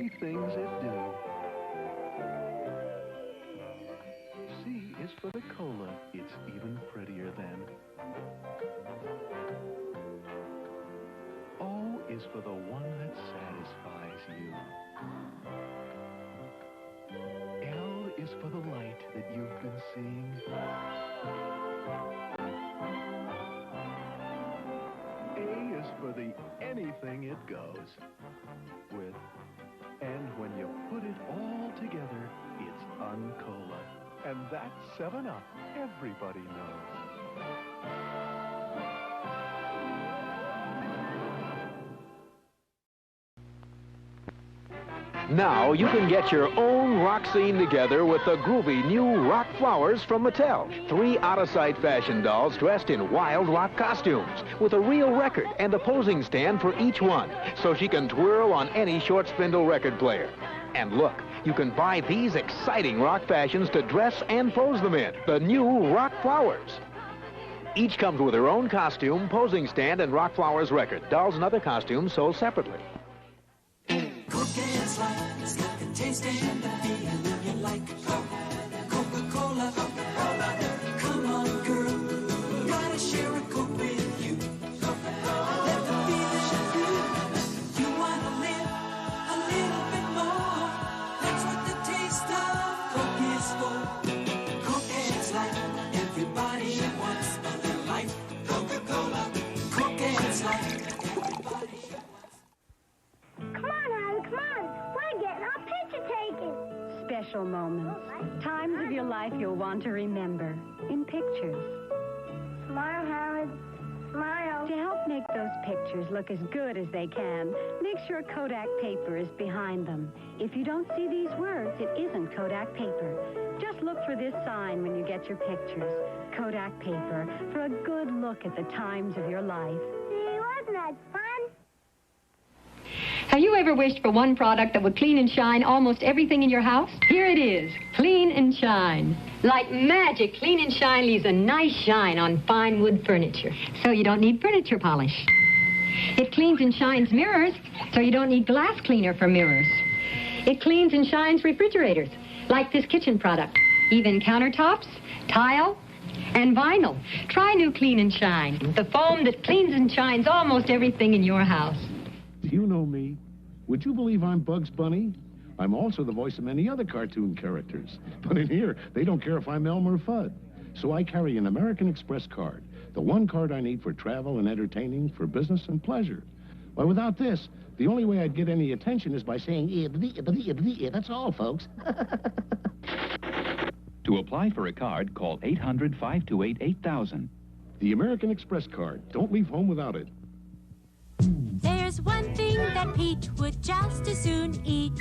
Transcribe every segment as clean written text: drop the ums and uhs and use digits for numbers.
pretty things it do. C is for the cola. It's even prettier than. O is for the one that satisfies you. L is for the light that you've been seeing. A is for the anything it goes with. And when you put it all together, it's Uncola. And that's 7-Up. Everybody knows. Now you can get your own rock scene together with the groovy new Rock Flowers from Mattel. 3 out-of-sight fashion dolls dressed in wild rock costumes with a real record and a posing stand for each one, so she can twirl on any short spindle record player. And look, you can buy these exciting rock fashions to dress and pose them in. The new Rock Flowers. Each comes with her own costume, posing stand, and Rock Flowers record. Dolls and other costumes sold separately. Cookies like it's got the taste and the feeling you like. Coca-Cola, Coca-Cola. Come on, girl, gotta share a Coke with you. Let the feeling through. You wanna live a little bit more. That's what the taste of Coke is for. Coke is like everybody wants a little life. Coca-Cola, Coke is like everybody. Come on, Harry, come on. We're getting our picture taken. Special moments. Times of your life you'll want to remember. In pictures. Smile, Howard. Smile. To help make those pictures look as good as they can, make sure Kodak paper is behind them. If you don't see these words, it isn't Kodak paper. Just look for this sign when you get your pictures. Kodak paper, for a good look at the times of your life. See, wasn't that fun? Have you ever wished for one product that would clean and shine almost everything in your house? Here it is, Clean and Shine. Like magic, Clean and Shine leaves a nice shine on fine wood furniture, so you don't need furniture polish. It cleans and shines mirrors, so you don't need glass cleaner for mirrors. It cleans and shines refrigerators, like this kitchen product, even countertops, tile, and vinyl. Try new Clean and Shine, the foam that cleans and shines almost everything in your house. Do you know me? Would you believe I'm Bugs Bunny? I'm also the voice of many other cartoon characters. But in here, they don't care if I'm Elmer Fudd. So I carry an American Express card, the one card I need for travel and entertaining, for business and pleasure. Why, without this, the only way I'd get any attention is by saying, that's all, folks. To apply for a card, call 800-528-8000. The American Express card. Don't leave home without it. There's one thing that Pete would just as soon eat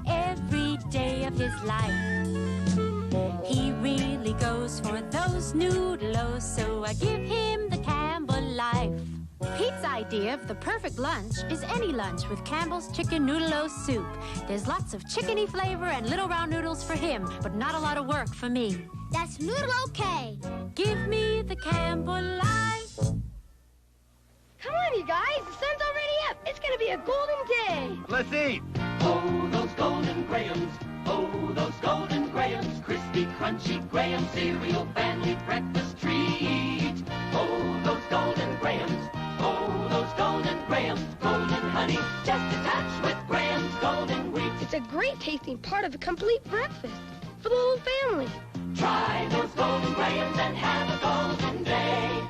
every day of his life. He really goes for those noodles, so I give him the Campbell life. Pete's idea of the perfect lunch is any lunch with Campbell's Chicken Noodle-O soup. There's lots of chickeny flavor and little round noodles for him, but not a lot of work for me. That's noodle okay. Give me the Campbell life. Come on, you guys. The sun's already up. It's going to be a golden day. Let's eat. Oh, those golden grahams. Oh, those golden grahams. Crispy, crunchy graham cereal, family breakfast treat. Oh, those golden grahams. Oh, those golden grahams. Golden honey, just a touch with Graham's golden wheat. It's a great tasting part of a complete breakfast for the whole family. Try those golden grahams and have a golden day.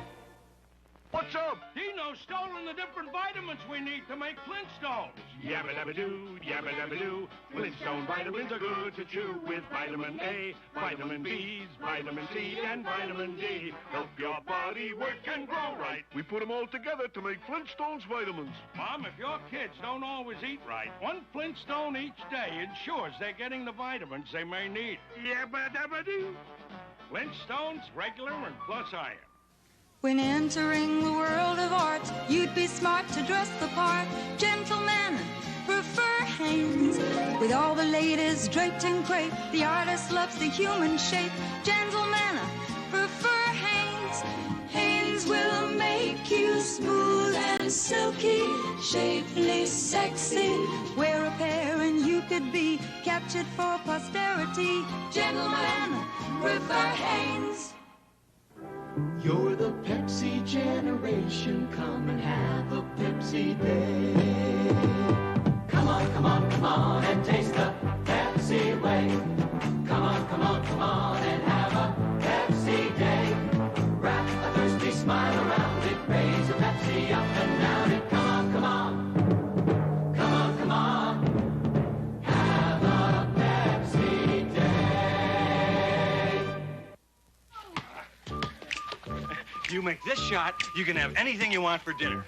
What's up? Dino's stolen the different vitamins we need to make Flintstones. Yabba-dabba-doo, yabba-dabba-doo. Flintstone vitamins are good to chew with vitamin A, vitamin B's, vitamin C, and vitamin D. Help your body work and grow right. We put them all together to make Flintstones vitamins. Mom, if your kids don't always eat right, one Flintstone each day ensures they're getting the vitamins they may need. Yabba-dabba-doo. Flintstones, regular and plus iron. When entering the world of art, you'd be smart to dress the part. Gentlemen prefer Hanes, with all the ladies draped in crepe. The artist loves the human shape. Gentlemen prefer Hanes. Hanes will make you smooth and silky, shapely, sexy. Wear a pair and you could be captured for posterity. Gentlemen prefer Hanes. You're the Pepsi generation. Come and have a Pepsi day. Come on, come on, come on and taste the Pepsi way. Come on, come on, come on and have a Pepsi day. Wrap a thirsty smile around it. Raise a Pepsi up and down it. Come on, come on. Come on, come on. Have a Pepsi day. You make this shot, you can have anything you want for dinner.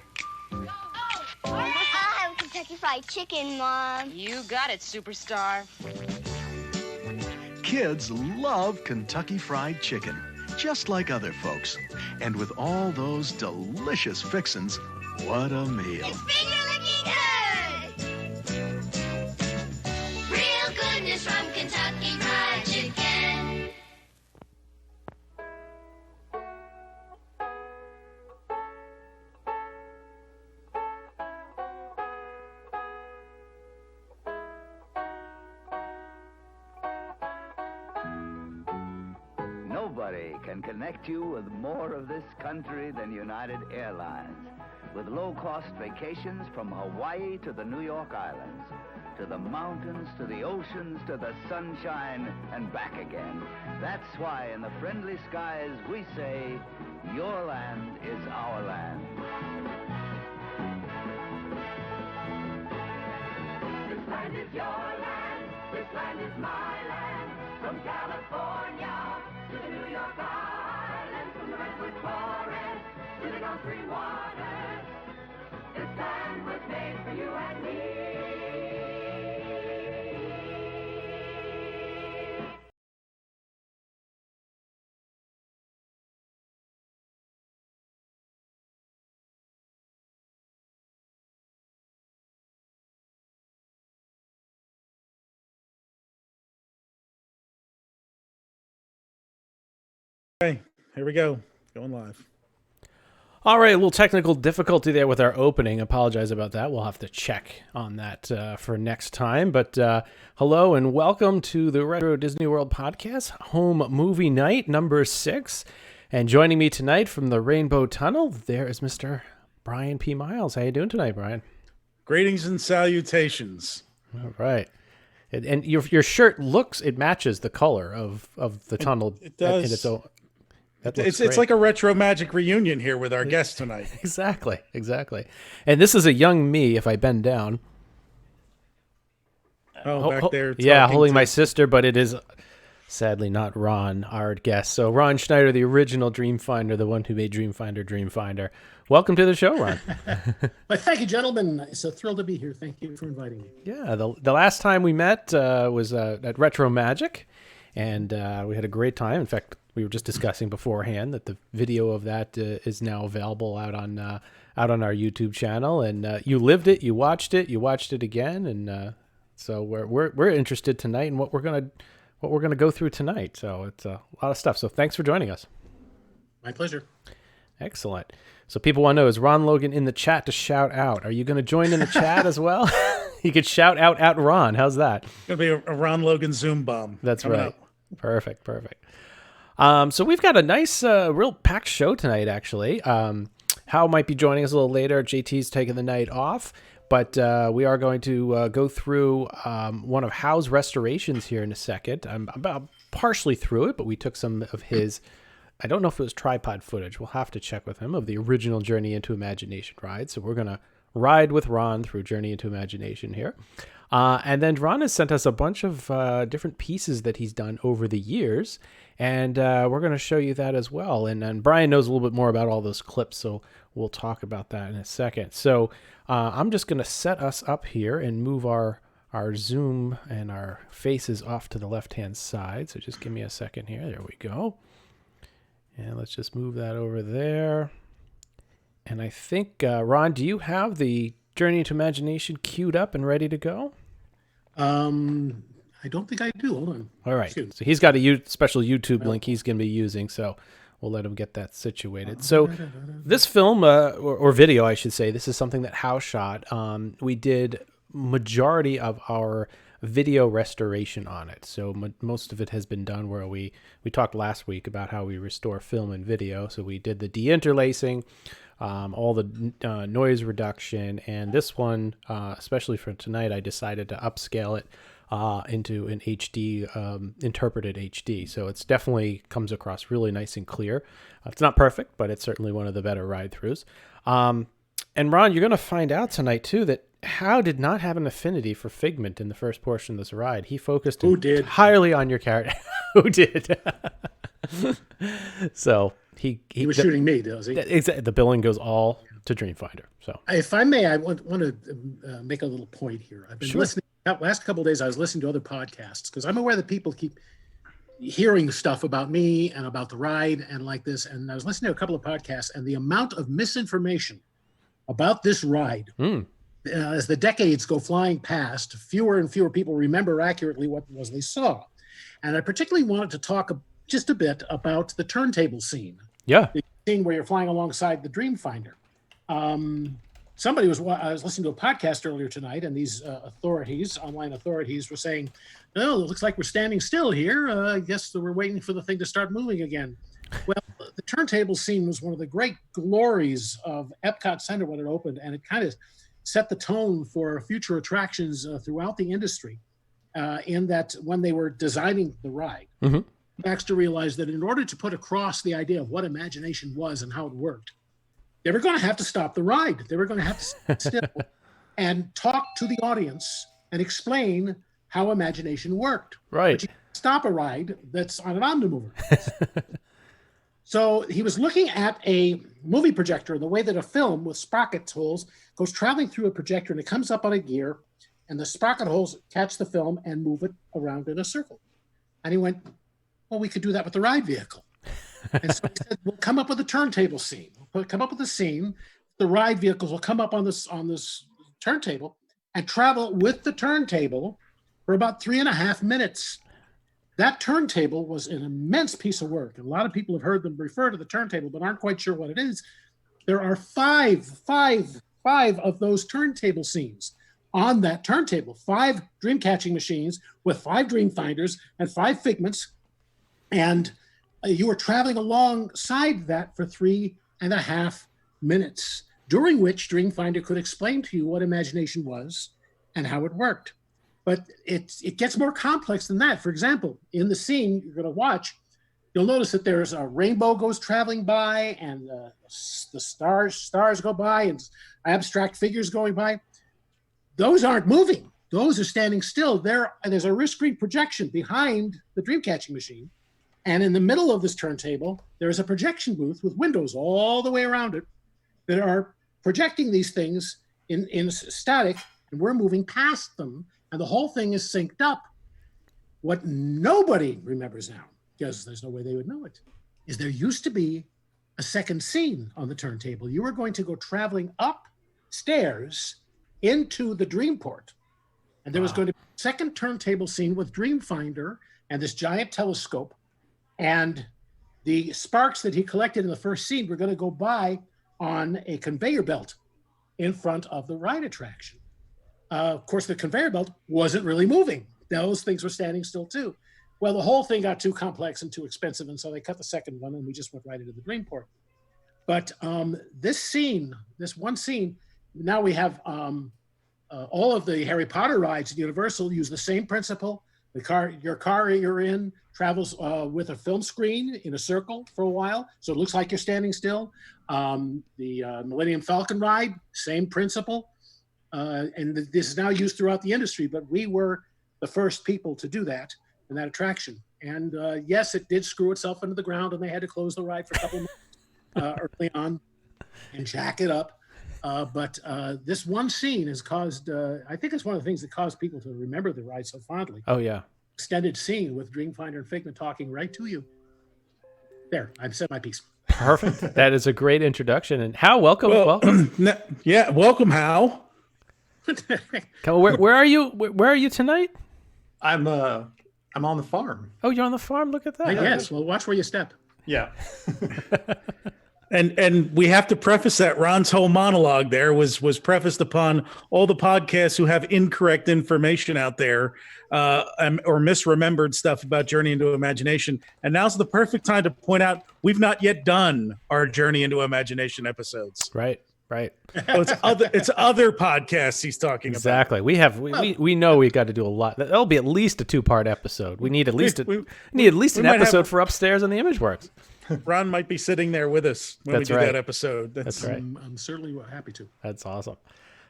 I'll have Kentucky Fried Chicken, Mom. You got it, superstar. Kids love Kentucky Fried Chicken, just like other folks. And with all those delicious fixins', what a meal. It's finger-licking good! Real goodness from Kentucky Fried Chicken. Nobody can connect you with more of this country than United Airlines. With low-cost vacations from Hawaii to the New York Islands, to the mountains, to the oceans, to the sunshine, and back again. That's why in the friendly skies we say, your land is our land. This land is your land. This land is my land. From California to the New York Islands, from the Redwood Forest to the Gulf Stream waters, this land was made for you and me. Okay, here we go. Going live. All right, a little technical difficulty there with our opening. Apologize about that. We'll have to check on that for next time. But hello and welcome to the Retro Disney World Podcast, Home Movie Night number 6. And joining me tonight from the Rainbow Tunnel, there is Mr. Brian P. Miles. How you doing tonight, Brian? Greetings and salutations. All right. And your shirt it matches the color of the tunnel. It does. In its own. It's like a retro magic reunion here with our guest tonight. Exactly. And this is a young me if I bend down. Oh, back there. Yeah, holding my sister, but it is sadly not Ron, our guest. So Ron Schneider, the original Dreamfinder, the one who made Dreamfinder. Welcome to the show, Ron. Well, thank you, gentlemen. So thrilled to be here. Thank you for inviting me. Yeah, the last time we met was at Retro Magic, and we had a great time. In fact, we were just discussing beforehand that the video of that is now available out on our YouTube channel, and you lived it, you watched it again, and so we're interested tonight in what we're gonna go through tonight. So it's a lot of stuff. So thanks for joining us. My pleasure. Excellent. So people want to know, is Ron Logan in the chat to shout out? Are you going to join in the chat as well? You could shout out at Ron. How's that? It's going to be a Ron Logan Zoom bomb. That's right. Up. Perfect. So we've got a nice, real packed show tonight, actually. Hal might be joining us a little later. JT's taking the night off. But we are going to go through one of Hal's restorations here in a second. I'm about partially through it, but we took some of his... I don't know if it was tripod footage. We'll have to check with him of the original Journey into Imagination ride. So we're going to ride with Ron through Journey into Imagination here. And then Ron has sent us a bunch of different pieces that he's done over the years. And we're going to show you that as well. And Brian knows a little bit more about all those clips, so we'll talk about that in a second. So I'm just going to set us up here and move our zoom and our faces off to the left-hand side. So just give me a second here. There we go. And let's just move that over there. And I think, Ron, do you have the Journey into Imagination queued up and ready to go? I don't think I do. Hold on. All right. So he's got a special YouTube link he's going to be using, so we'll let him get that situated. So this film, or video, I should say, this is something that Hal shot. We did majority of our video restoration on it. So most of it has been done where we talked last week about how we restore film and video. So we did the deinterlacing, all the noise reduction, and this one, especially for tonight, I decided to upscale it into an HD, interpreted HD. So it's definitely comes across really nice and clear. It's not perfect, but it's certainly one of the better ride-throughs. And Ron, you're going to find out tonight, too, that Howe did not have an affinity for Figment in the first portion of this ride. He focused entirely on your character. Who did? So he was shooting me, does he? Exactly. The billing goes all to Dreamfinder. So if I may, I want to make a little point here. I've been listening. Last couple of days, I was listening to other podcasts because I'm aware that people keep hearing stuff about me and about the ride and like this. And I was listening to a couple of podcasts, and the amount of misinformation about this ride as the decades go flying past, fewer and fewer people remember accurately what it was they saw. And I particularly wanted to talk just a bit about the turntable scene. Yeah. The scene where you're flying alongside the Dreamfinder. I was listening to a podcast earlier tonight, and these online authorities were saying, "Oh, it looks like we're standing still here. I guess we're waiting for the thing to start moving again." Well, the turntable scene was one of the great glories of Epcot Center when it opened, and it kind of set the tone for future attractions throughout the industry. In that, when they were designing the ride, Baxter realized that in order to put across the idea of what imagination was and how it worked, they were going to have to stop the ride. They were going to have to sit still and talk to the audience and explain how imagination worked. Right. But you can't stop a ride that's on an omnimover. So he was looking at a movie projector, the way that a film with sprocket holes goes traveling through a projector, and it comes up on a gear, and the sprocket holes catch the film and move it around in a circle. And he went, well, we could do that with the ride vehicle. And so he said, we'll come up with a turntable scene. We'll come up with a scene. The ride vehicles will come up on this turntable and travel with the turntable for about 3.5 minutes. That turntable was an immense piece of work. And a lot of people have heard them refer to the turntable, but aren't quite sure what it is. There are five of those turntable scenes on that turntable. 5 dream catching machines with 5 Dreamfinders and 5 Figments. And you were traveling alongside that for 3.5 minutes, during which Dreamfinder could explain to you what imagination was and how it worked. But it gets more complex than that. For example, in the scene you're going to watch, you'll notice that there's a rainbow goes traveling by, and the stars go by, and abstract figures going by. Those aren't moving. Those are standing still. There's a wrist screen projection behind the dream catching machine. And in the middle of this turntable, there's a projection booth with windows all the way around it that are projecting these things in static, and we're moving past them, and the whole thing is synced up. What nobody remembers now, because there's no way they would know it, is there used to be a second scene on the turntable. You were going to go traveling upstairs into the Dreamport, and there was going to be a second turntable scene with Dreamfinder and this giant telescope. And the sparks that he collected in the first scene were going to go by on a conveyor belt in front of the ride attraction. Of course, the conveyor belt wasn't really moving. Those things were standing still too. Well, the whole thing got too complex and too expensive, and so they cut the second one, and we just went right into the Dreamport. But this one scene, now we have all of the Harry Potter rides at Universal use the same principle. Your car you're in travels with a film screen in a circle for a while, so it looks like you're standing still. The Millennium Falcon ride, same principle. And this is now used throughout the industry, but we were the first people to do that in that attraction. And yes, it did screw itself into the ground, and they had to close the ride for a couple of minutes early on and jack it up. But this one scene has caused, I think it's one of the things that caused people to remember the ride so fondly. Oh, yeah. Extended scene with Dreamfinder and Figment talking right to you. There, I've said my piece. Perfect. That is a great introduction. And Hal, welcome. Welcome. Yeah, welcome, Hal. Where are you? Where are you tonight? I'm on the farm. Oh, you're on the farm. Look at that. Yes. Well, watch where you step. Yeah. And we have to preface that Ron's whole monologue there was prefaced upon all the podcasts who have incorrect information out there or misremembered stuff about Journey into Imagination. And now's the perfect time to point out we've not yet done our Journey into Imagination episodes. Right. So it's other podcasts he's talking about. We know we got to do a lot. That'll be at least a 2-part episode. We need at least an episode for Upstairs on the ImageWorks. Ron might be sitting there with us when we do that episode. That's right. I'm certainly happy to. That's awesome.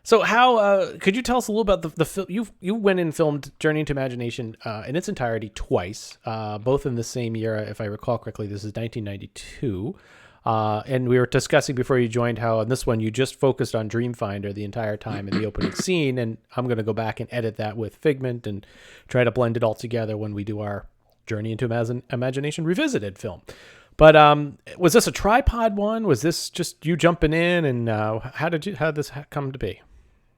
So how could you tell us a little about the film? You went and filmed Journey into Imagination in its entirety twice, both in the same year, if I recall correctly. This is 1992. And we were discussing before you joined how on this one you just focused on Dreamfinder the entire time in the opening scene, and I'm going to go back and edit that with Figment and try to blend it all together when we do our Journey into Imagination Revisited film. But was this a tripod one? Was this just you jumping in? And how did this come to be?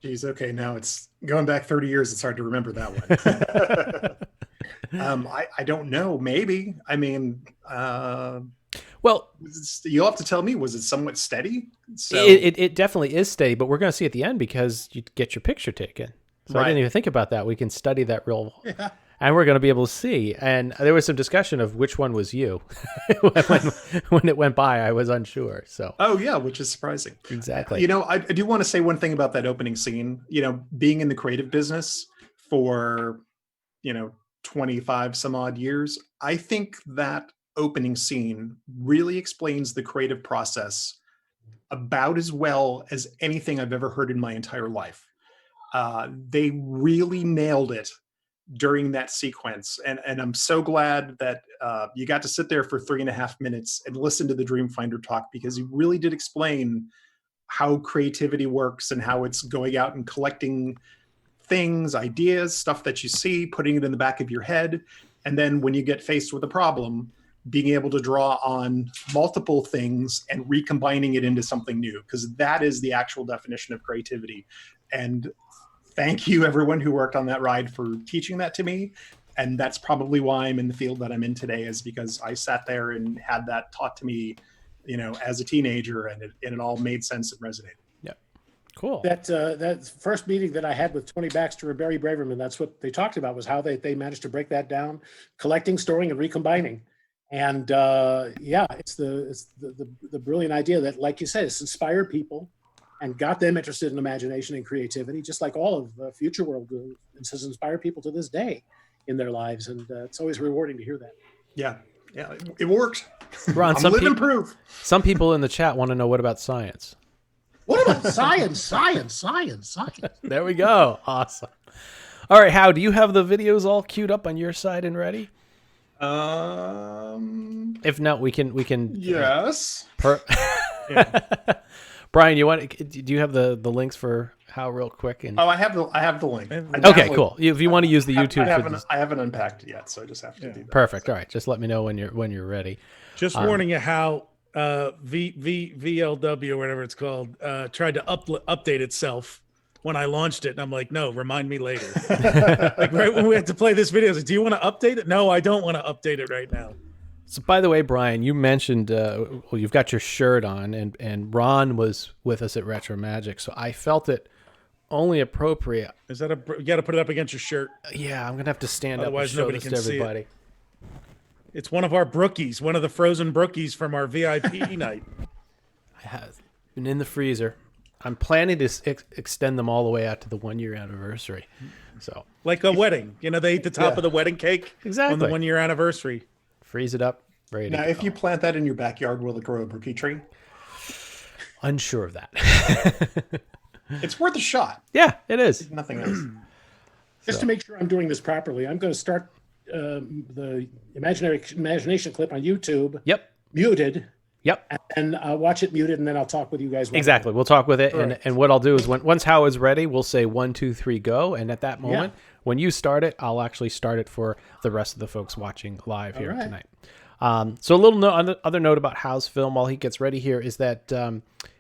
Geez, okay, now it's going back 30 years. It's hard to remember that one. I don't know. Maybe. I mean, well, you'll have to tell me. Was it somewhat steady? So it definitely is steady, but we're going to see at the end because you get your picture taken. So I didn't even think about that. We can study that real. Yeah. And we're going to be able to see. And there was some discussion of which one was you. when it went by, I was unsure. So. Oh, yeah, which is surprising. Exactly. You know, I do want to say one thing about that opening scene. You know, being in the creative business for, 25 some odd years, I think that opening scene really explains the creative process about as well as anything I've ever heard in my entire life. They really nailed it during that sequence. And I'm so glad that you got to sit there for 3.5 minutes and listen to the Dreamfinder talk, because he really did explain how creativity works and how it's going out and collecting things, ideas, stuff that you see, putting it in the back of your head. And then when you get faced with a problem, being able to draw on multiple things and recombining it into something new, because that is the actual definition of creativity. And thank you, everyone who worked on that ride, for teaching that to me. And that's probably why I'm in the field that I'm in today, is because I sat there and had that taught to me, as a teenager, and it all made sense and resonated. Yeah. Cool. That first meeting that I had with Tony Baxter and Barry Braverman, that's what they talked about, was how they managed to break that down, collecting, storing, and recombining. And it's the brilliant idea that, like you said, it's inspired people and got them interested in imagination and creativity, just like all of Future World has inspired people to this day in their lives. And it's always rewarding to hear that. Yeah, it worked. Ron, some people in the chat want to know, what about science? What about science? There we go. Awesome. All right, How, do you have the videos all queued up on your side and ready? If not, we can. Yes. Brian, do you have the links for How real quick? And I have the link. Okay, cool. If you want to use the YouTube, I haven't unpacked it yet, so I just have to do that. Perfect. All right, just let me know when you're ready. Just warning you, How VLW or whatever it's called tried to update itself when I launched it, and I'm like, no, remind me later. Like right when we had to play this video, I was like, do you want to update it? No, I don't want to update it right now. So, by the way, Brian, you mentioned, you've got your shirt on, and Ron was with us at Retro Magic, so I felt it only appropriate. Is that you got to put it up against your shirt? Yeah, I'm gonna have to stand Otherwise, up and show nobody this can to see everybody. it. It's one of our brookies, one of the frozen brookies from our VIP night. I have been in the freezer. I'm planning to extend them all the way out to the 1-year anniversary. So, like a wedding, they eat the top of the wedding cake on the 1-year anniversary. Freeze it up. Ready now, if you plant that in your backyard, will it grow a brookie tree? Unsure of that. It's worth a shot. Yeah, it is. Nothing else. Just to make sure I'm doing this properly, I'm going to start the imagination clip on YouTube. Yep. Muted. Yep. And watch it muted, and then I'll talk with you guys. Exactly. We'll talk with it. And what I'll do is once How is ready, we'll say 1, 2, 3, go. And at that moment, when you start it, I'll actually start it for the rest of the folks watching live here tonight. So a little other note about How's film while he gets ready here is that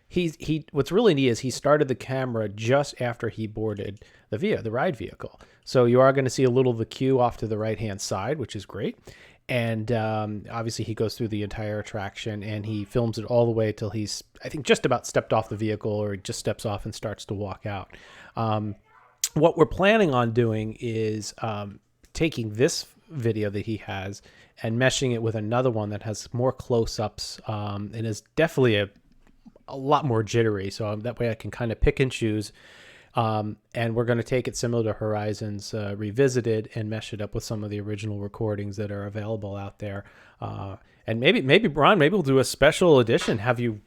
he what's really neat is he started the camera just after he boarded the ride vehicle. So you are going to see a little of the queue off to the right-hand side, which is great. And obviously he goes through the entire attraction, and he films it all the way till he's, I think, just about stepped off the vehicle, or he just steps off and starts to walk out. What we're planning on doing is taking this video that he has and meshing it with another one that has more close-ups and is definitely a lot more jittery. So that way I can kind of pick and choose. And we're going to take it similar to Horizons Revisited and mesh it up with some of the original recordings that are available out there. And maybe Ron, maybe we'll do a special edition, have you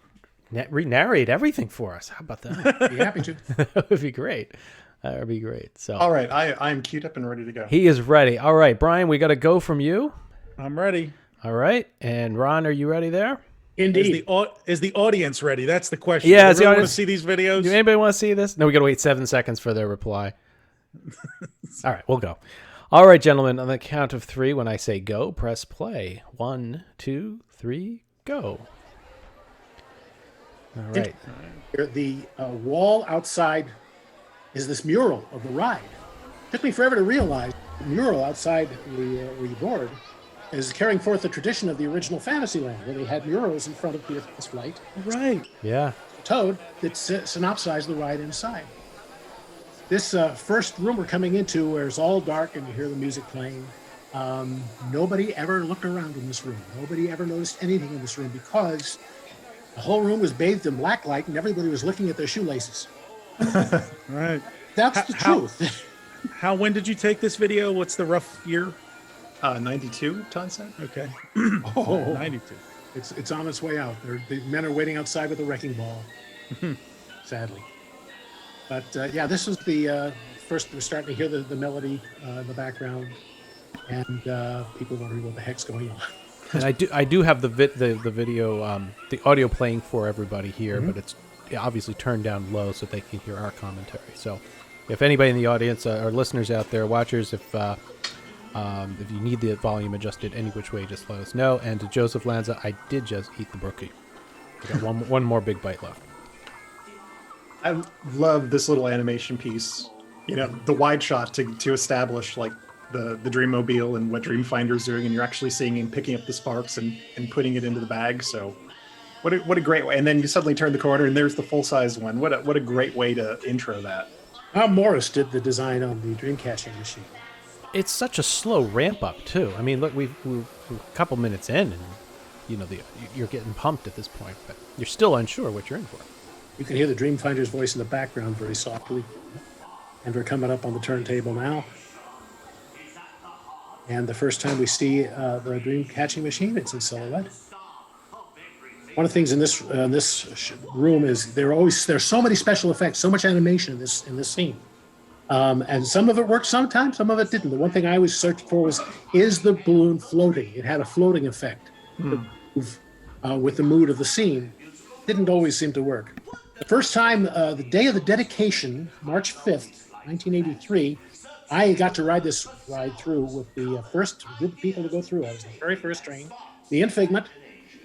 re-narrate everything for us. How about that? Be happy to. That would be great. That would be great. So, all right, I'm queued up and ready to go. He is ready. All right, Brian, we got to go from you. I'm ready. All right, and Ron, are you ready there? Indeed. Is the audience ready? That's the question. Yeah, do you want to see these videos? Do anybody want to see this? No, we got to wait 7 seconds for their reply. All right, we'll go. All right, gentlemen, on the count of 3, when I say go, press play. 1, 2, 3, go. All right. The wall outside is this mural of the ride. Took me forever to realize the mural outside the board is carrying forth the tradition of the original Fantasyland, where they had murals in front of Peter's flight. Right. Yeah. Toad that synopsized the ride inside. This first room we're coming into, where it's all dark and you hear the music playing, nobody ever looked around in this room. Nobody ever noticed anything in this room because the whole room was bathed in black light and everybody was looking at their shoelaces. Right. That's the truth. When did you take this video? What's the rough year? 92, Todd said. Okay. 92. It's on its way out. The men are waiting outside with a wrecking ball. Sadly. But yeah, this was the first. We're starting to hear the melody in the background, and people wondering what the heck's going on. And I do have the video, the audio playing for everybody here, but it's obviously turned down low so they can hear our commentary. So, if anybody in the audience or listeners out there, watchers, if you need the volume adjusted any which way, just let us know. And to Joseph Lanza, I did just eat the brookie. I got one more big bite left. I love this little animation piece. You know, the wide shot to establish like the Dreammobile and what Dreamfinder's doing, and you're actually seeing him picking up the sparks and putting it into the bag. So what a great way. And then you suddenly turn the corner and there's the full-size one. What a great way to intro that. Tom Morris did the design on the dream catching machine. It's such a slow ramp up too. I mean, look, we're a couple minutes in, and you know you're getting pumped at this point, but you're still unsure what you're in for. You can hear the Dreamfinder's voice in the background very softly, and we're coming up on the turntable now. And the first time we see the dream catching machine, it's in silhouette. One of the things in this room is there's so many special effects, so much animation in this scene. And some of it worked sometimes, some of it didn't. The one thing I always searched for is the balloon floating? It had a floating effect with the mood of the scene. Didn't always seem to work. The first time, the day of the dedication, March 5th, 1983, I got to ride through with the first group of people to go through. I was the very first train, the Infigment,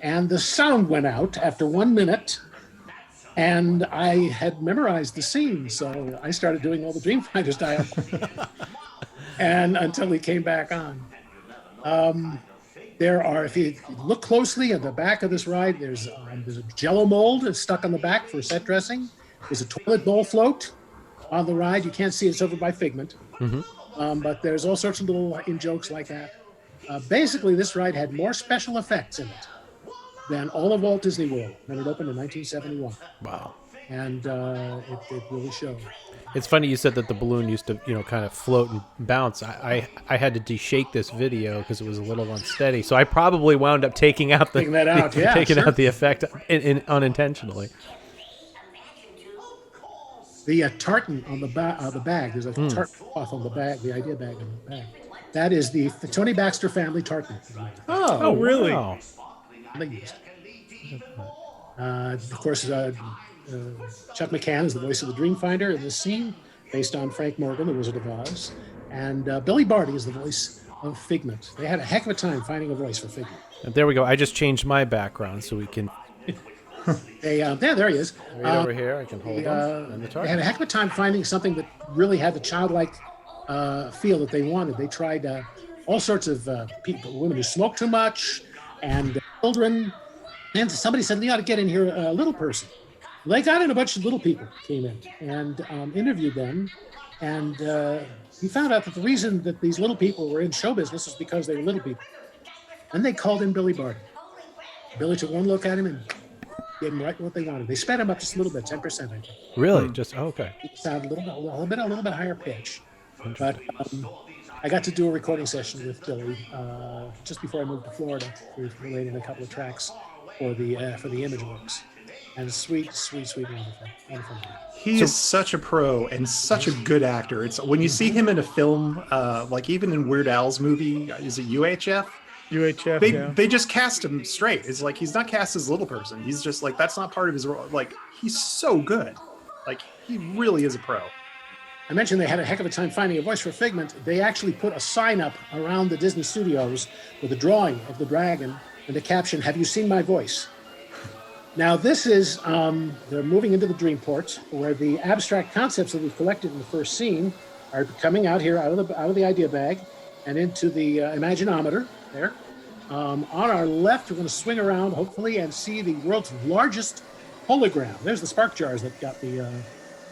and the sound went out after 1 minute. And I had memorized the scene, so I started doing all the Dreamfinders dialogue. And until he came back on. There are, if you look closely at the back of this ride, there's a Jell-O mold that's stuck on the back for set dressing. There's a toilet bowl float on the ride. You can't see it, it's over by Figment. But there's all sorts of little in-jokes like that. Basically, this ride had more special effects in it than all of Walt Disney World when it opened in 1971. Wow. And it really showed. It's funny you said that the balloon used to, kind of float and bounce. I had to de-shake this video because it was a little unsteady. So I probably wound up taking out the out the effect unintentionally. The tartan on the bag. There's a tartan cloth on the bag. The idea bag on the bag. That is the Tony Baxter family tartan. Oh, really? Wow. Of course, Chuck McCann is the voice of the Dreamfinder in this scene, based on Frank Morgan, the Wizard of Oz. And Billy Barty is the voice of Figment. They had a heck of a time finding a voice for Figment. And there we go. I just changed my background so we can... there he is. Right over here. I can hold him. And the they had a heck of a time finding something that really had the childlike feel that they wanted. They tried all sorts of people, women who smoke too much, and children. And somebody said, you ought to get in here a little person. They got in, a bunch of little people came in and interviewed them. And he found out that the reason that these little people were in show business was because they were little people. And they called in Billy Barty. Billy took one look at him and gave him right what they wanted. They sped him up just a little bit, 10%, I think. Really? Just okay. It sounded a little bit higher pitch. But I got to do a recording session with Billy just before I moved to Florida. We were relating a couple of tracks for the Image Works. And a sweet, wonderful man. He is such a pro and such a good actor. It's when you see him in a film, like even in Weird Al's movie, is it UHF? UHF. They just cast him straight. It's like he's not cast as a little person. He's just like that's not part of his role. Like he's so good. Like he really is a pro. I mentioned they had a heck of a time finding a voice for Figment. They actually put a sign up around the Disney studios with a drawing of the dragon and the caption, "Have you seen my voice?" Now this is, they're moving into the Dreamport where the abstract concepts that we've collected in the first scene are coming out here out of the idea bag and into the Imaginometer there. On our left, we're going to swing around hopefully and see the world's largest hologram. There's the spark jars that got the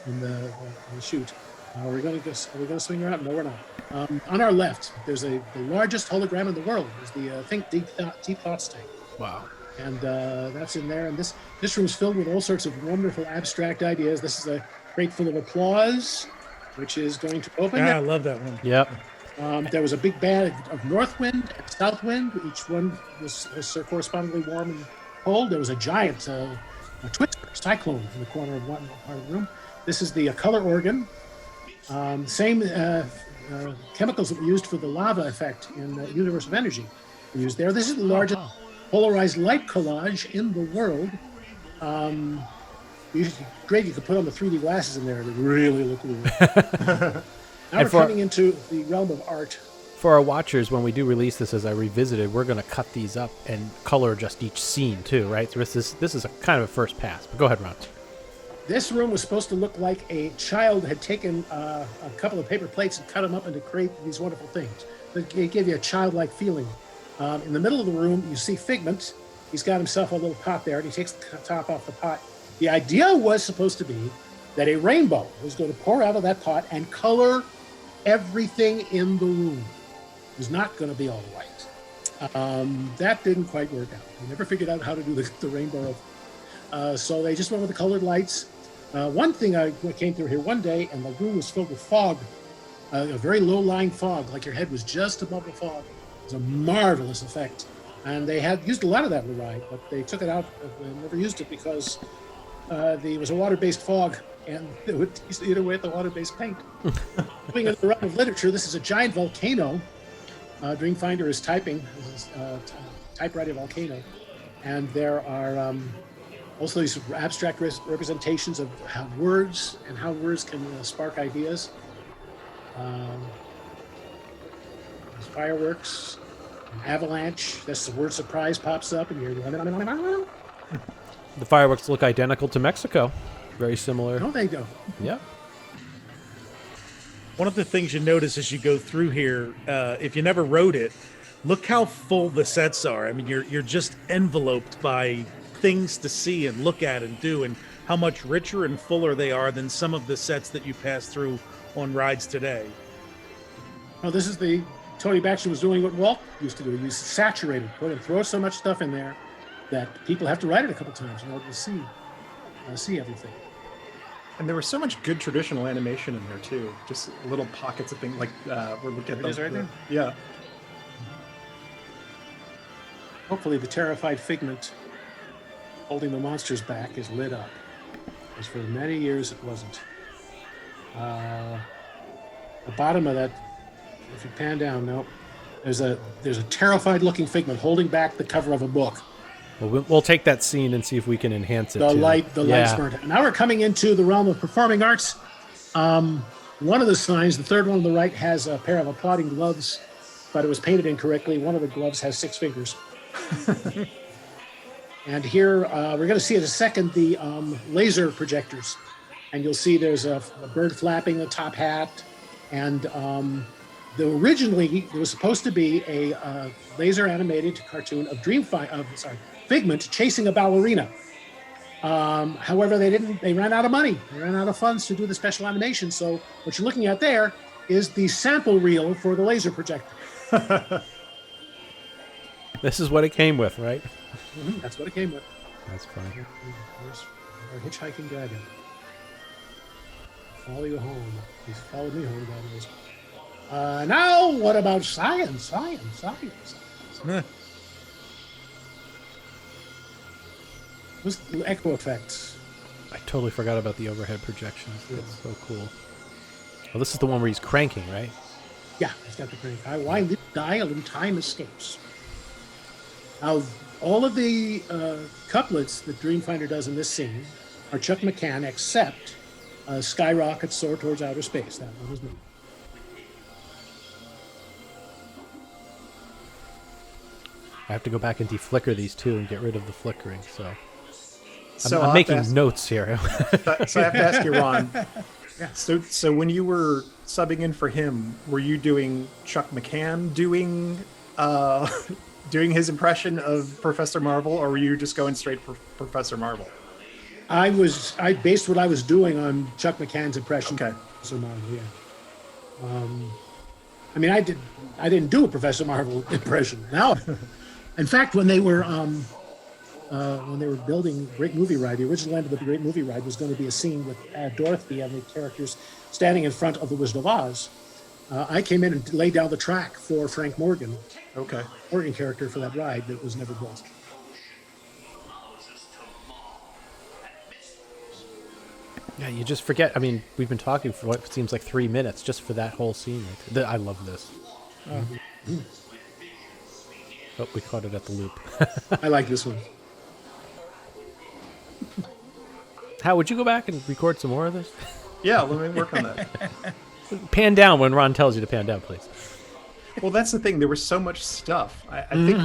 in the chute. Are we going to swing around? No, we're not. On our left, there's the largest hologram in the world. There's the Think Deep Thoughts tank. Wow. And that's in there. And this room is filled with all sorts of wonderful abstract ideas. This is a crate full of applause, which is going to open. Yeah, I love that one. Yep. There was a big bag of north wind and south wind. Each one was correspondingly warm and cold. There was a giant a twister cyclone in the corner of one part of the room. This is the color organ. Same chemicals that were used for the lava effect in the Universe of Energy were used there. This is the largest polarized light collage in the world. Great, you could put on the 3D glasses in there to really look cool. Now we're coming into the realm of art. For our watchers, when we do release this as I revisited, we're going to cut these up and color just each scene too, right? So this is a kind of a first pass. But go ahead, Ron. This room was supposed to look like a child had taken a couple of paper plates and cut them up and to create these wonderful things. It gave you a childlike feeling. In the middle of the room, you see Figment. He's got himself a little pot there, and he takes the top off the pot. The idea was supposed to be that a rainbow was going to pour out of that pot and color everything in the room. It was not going to be all white. That didn't quite work out. They never figured out how to do the rainbow. So they just went with the colored lights. One thing I came through here one day, and the room was filled with fog, a very low-lying fog, like your head was just above the fog. It was a marvelous effect. And they had used a lot of that in the ride, but they took it out and never used it because there was a water-based fog, and it would eat away at the water-based paint. Moving into the realm of literature, this is a giant volcano. Dreamfinder is typing, typewriter volcano. And there are also these abstract representations of how words and how words can spark ideas. There's fireworks, an avalanche. That's the word surprise pops up, and you're. The fireworks look identical to Mexico. Very similar. No, they don't. Yeah. One of the things you notice as you go through here, if you never wrote it, look how full the sets are. I mean, you're just enveloped by things to see and look at and do, and how much richer and fuller they are than some of the sets that you pass through on rides today. Well, this is the Tony Baxter was doing what Walt used to do. He used to saturate it, throw so much stuff in there that people have to write it a couple times in order to see everything. And there was so much good traditional animation in there too. Just little pockets of things like we're looking at. It is right there. Yeah. Hopefully, the terrified Figment holding the monsters back is lit up, because for many years it wasn't. The bottom of that, if you pan down, no, there's a terrified-looking Figment holding back the cover of a book. Well, we'll take that scene and see if we can enhance it. The light's burnt out. Now we're coming into the realm of performing arts. One of the signs, the third one on the right, has a pair of applauding gloves, but it was painted incorrectly. One of the gloves has 6 fingers. And here we're going to see in a second the laser projectors, and you'll see there's a bird flapping the top hat, and Originally, there was supposed to be a laser animated cartoon of Figment chasing a ballerina. However, they ran out of money. They ran out of funds to do the special animation. So what you're looking at there is the sample reel for the laser projector. This is what it came with, right? Mm-hmm. That's what it came with. That's funny. There's our hitchhiking dragon. Follow you home. He's followed me home, God knows. Now, what about science? What's the echo effects? I totally forgot about the overhead projections. That's so cool. Well, this is the one where he's cranking, right? Yeah, he's got the crank. I wind it, dial, and time escapes. Now, all of the couplets that Dreamfinder does in this scene are Chuck McCann, except Skyrocket Soar Towards Outer Space. That one was me. I have to go back and deflicker these two and get rid of the flickering. So I'm I'll making have to notes here. So I have to ask you, Ron. Yeah. So when you were subbing in for him, were you doing Chuck McCann doing his impression of Professor Marvel, or were you just going straight for Professor Marvel? I based what I was doing on Chuck McCann's impression. Okay. Of Professor Marvel, yeah. I mean, I didn't do a Professor Marvel impression. Now, in fact, when they were building Great Movie Ride, the original end of the Great Movie Ride was going to be a scene with Dorothy and the characters standing in front of the Wizard of Oz. I came in and laid down the track for Frank Morgan. Okay. Morgan character for that ride that was never built. Yeah, you just forget. I mean, we've been talking for what seems like 3 minutes just for that whole scene. I love this. Oh, we caught it at the loop. I like this one. How would you go back and record some more of this? Yeah, let me work on that. Pan down when Ron tells you to pan down, please. Well, that's the thing. There was so much stuff. I think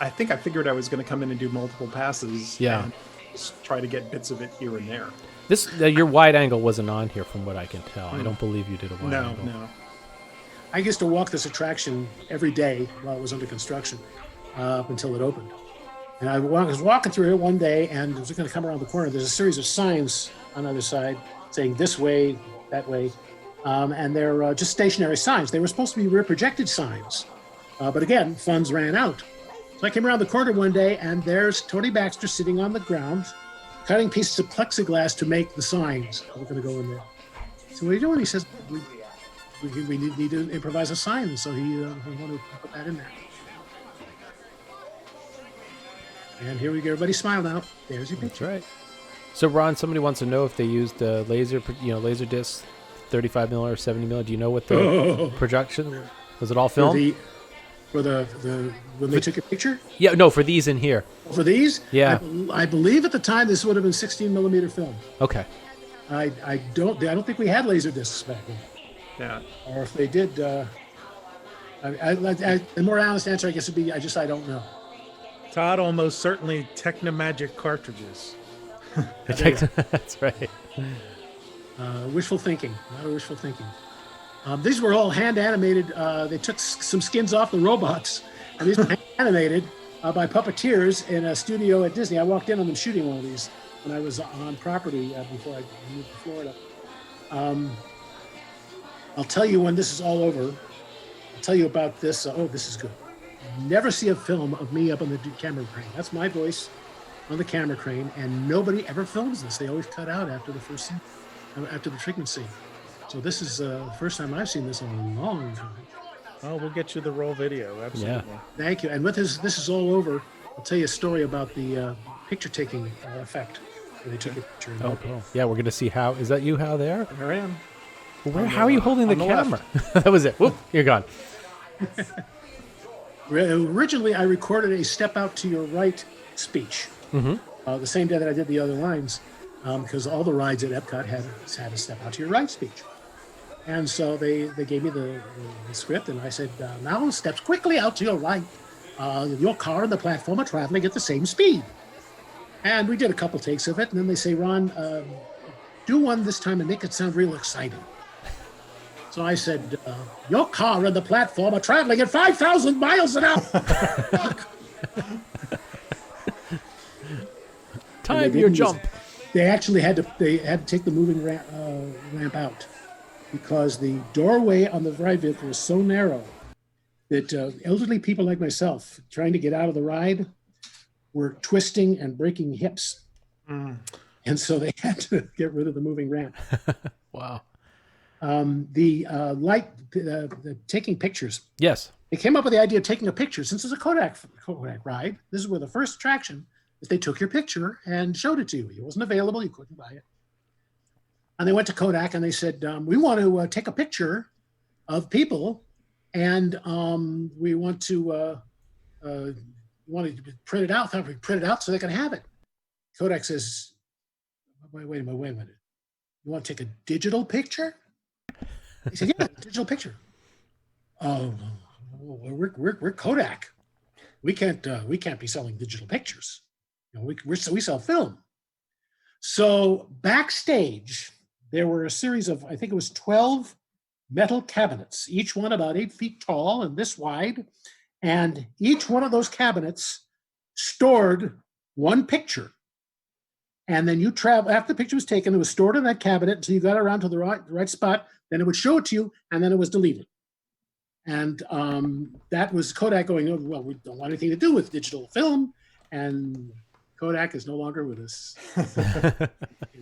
I think I figured I was going to come in and do multiple passes. Yeah. And just try to get bits of it here and there. This your wide angle wasn't on here, from what I can tell. I don't believe you did a wide angle. No. I used to walk this attraction every day while it was under construction, up until it opened. And I was walking through it one day, and I was going to come around the corner. There's a series of signs on the other side saying this way, that way, and they're just stationary signs. They were supposed to be rear projected signs, but again, funds ran out. So I came around the corner one day, and there's Tony Baxter sitting on the ground, cutting pieces of plexiglass to make the signs that were going to go in there. So what are you doing? He says, we need to improvise a sign. So he wanted to put that in there. And here we go. Everybody smile now. There's your picture. That's right. So Ron, somebody wants to know if they used laser disc, 35 mil or 70 mil. Do you know what the projection was? It all film? For the when they took a picture? Yeah, no, for these in here. For these? Yeah. I believe at the time this would have been 16 millimeter film. Okay. I don't think we had laser discs back then. Yeah. Or if they did, the more honest answer I guess would be I don't know. Todd, almost certainly Technomagic cartridges. That's right. Wishful thinking, not wishful thinking. These were all hand animated. They took some skins off the robots, and these were hand animated by puppeteers in a studio at Disney. I walked in on them shooting one of these when I was on property before I moved to Florida. I'll tell you when this is all over. I'll tell you about this. This is good. Never see a film of me up on the camera crane. That's my voice on the camera crane, and nobody ever films this. They always cut out after the first scene, after the treatment scene. So this is the first time I've seen this in a long time. Oh, we'll get you the roll video. Absolutely. Yeah. Thank you. And with this is all over, I'll tell you a story about the picture-taking effect. Where they took a picture. Oh, cool. Yeah, we're going to see how. Is that you, How, there? There I am. Well, how are you holding the camera? That was it. Whoop, you're gone. Originally, I recorded a Step Out to Your Right speech. Mm-hmm. The same day that I did the other lines, because all the rides at Epcot had a Step Out to Your Right speech. And so they gave me the script, and I said, now steps quickly out to your right. Your car and the platform are traveling at the same speed. And we did a couple takes of it, and then they say, Ron, do one this time and make it sound real exciting. So I said, your car and the platform are traveling at 5,000 miles an hour. Time your jump. They actually had to take the moving ramp out because the doorway on the ride vehicle was so narrow that elderly people like myself trying to get out of the ride were twisting and breaking hips. And so they had to get rid of the moving ramp. Wow. The taking pictures. Yes. They came up with the idea of taking a picture. Since it's a Kodak ride, this is where the first attraction is they took your picture and showed it to you. It wasn't available. You couldn't buy it. And they went to Kodak and they said, we want to take a picture of people and we want to print it out. Print it out so they can have it. Kodak says, wait a minute. You want to take a digital picture? He said, yeah, digital picture. Oh, we're Kodak. We can't be selling digital pictures. You know, we sell film. So backstage, there were a series of, I think it was 12 metal cabinets, each one about 8 feet tall and this wide. And each one of those cabinets stored one picture. And then you travel, after the picture was taken, it was stored in that cabinet until you got around to the right spot. Then it would show it to you, and then it was deleted. And that was Kodak going, oh, well, we don't want anything to do with digital film. And Kodak is no longer with us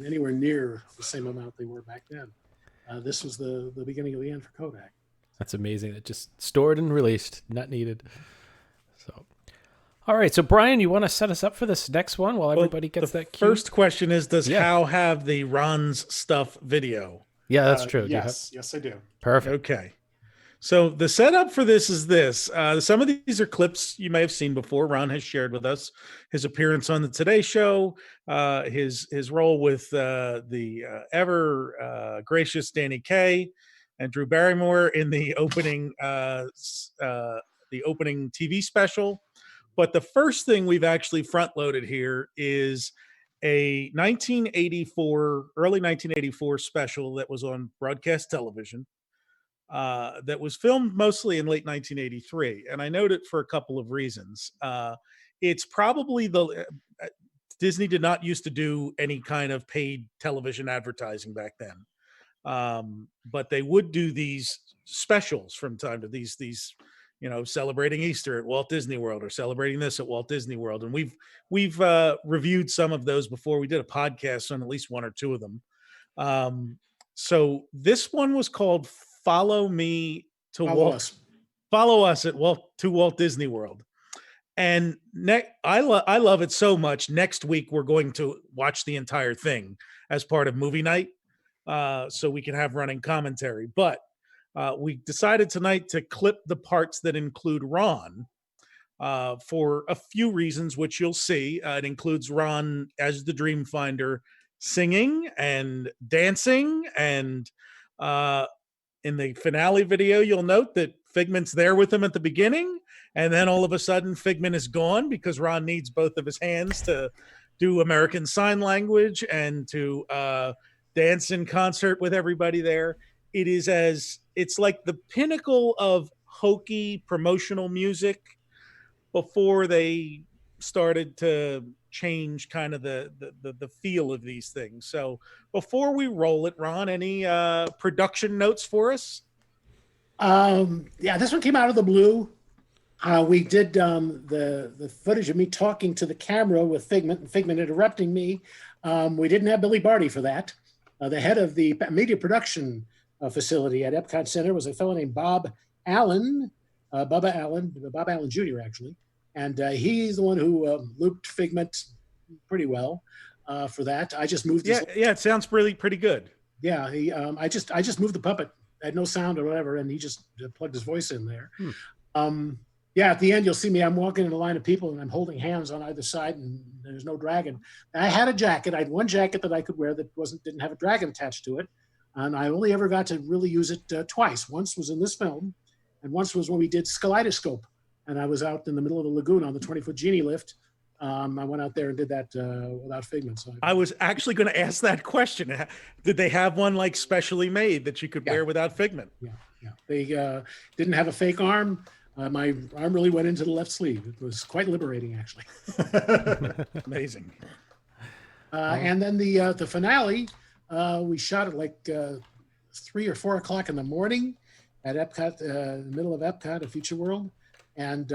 anywhere near the same amount they were back then. This was the beginning of the end for Kodak. That's amazing. It just stored and released, not needed. So, all right. So, Brian, you want to set us up for this next one while everybody gets that cue? First question is, does Hal have the Ron's Stuff video? Yeah, that's true. Yes, I do. Perfect. Okay. So the setup for this is this. Some of these are clips you may have seen before. Ron has shared with us his appearance on the Today Show, his role with the ever gracious Danny Kaye and Drew Barrymore in the opening TV special. But the first thing we've actually front loaded here is a early 1984 special that was on broadcast television. That was filmed mostly in late 1983, and I note it for a couple of reasons. It's probably Disney did not used to do any kind of paid television advertising back then, but they would do these specials from time to these celebrating Easter at Walt Disney World or celebrating this at Walt Disney World, and we've reviewed some of those before. We did a podcast on at least one or two of them. So this one was called Follow Us at Walt Disney World. And I love it so much. Next week, we're going to watch the entire thing as part of movie night, so we can have running commentary. But we decided tonight to clip the parts that include Ron for a few reasons, which you'll see. It includes Ron as the Dream Finder singing and dancing, and in the finale video, you'll note that Figment's there with him at the beginning, and then all of a sudden Figment is gone because Ron needs both of his hands to do American Sign Language and to dance in concert with everybody there. It's like the pinnacle of hokey promotional music before they started to change kind of the feel of these things. So before we roll it, Ron, any production notes for us? Yeah, this one came out of the blue. We did the footage of me talking to the camera with Figment and Figment interrupting me. We didn't have Billy Barty for that. The head of the media production facility at Epcot Center was a fellow named Bob Allen Jr. actually. And he's the one who looped Figment pretty well for that. I just moved. It sounds really pretty good. Yeah, I just moved the puppet. I had no sound or whatever, and he just plugged his voice in there. Yeah, at the end you'll see me. I'm walking in a line of people, and I'm holding hands on either side, and there's no dragon. I had a jacket. I had one jacket that I could wear that didn't have a dragon attached to it, and I only ever got to really use it twice. Once was in this film, and once was when we did Kaleidoscope. And I was out in the middle of the lagoon on the 20-foot genie lift I went out there and did that without Figment. So I was actually going to ask that question. Did they have one like specially made that you could wear without Figment? Yeah. They didn't have a fake arm. My arm really went into the left sleeve. It was quite liberating, actually. Amazing. And then the finale, we shot at like 3 or 4 o'clock in the morning at Epcot, the middle of Epcot, at Future World, and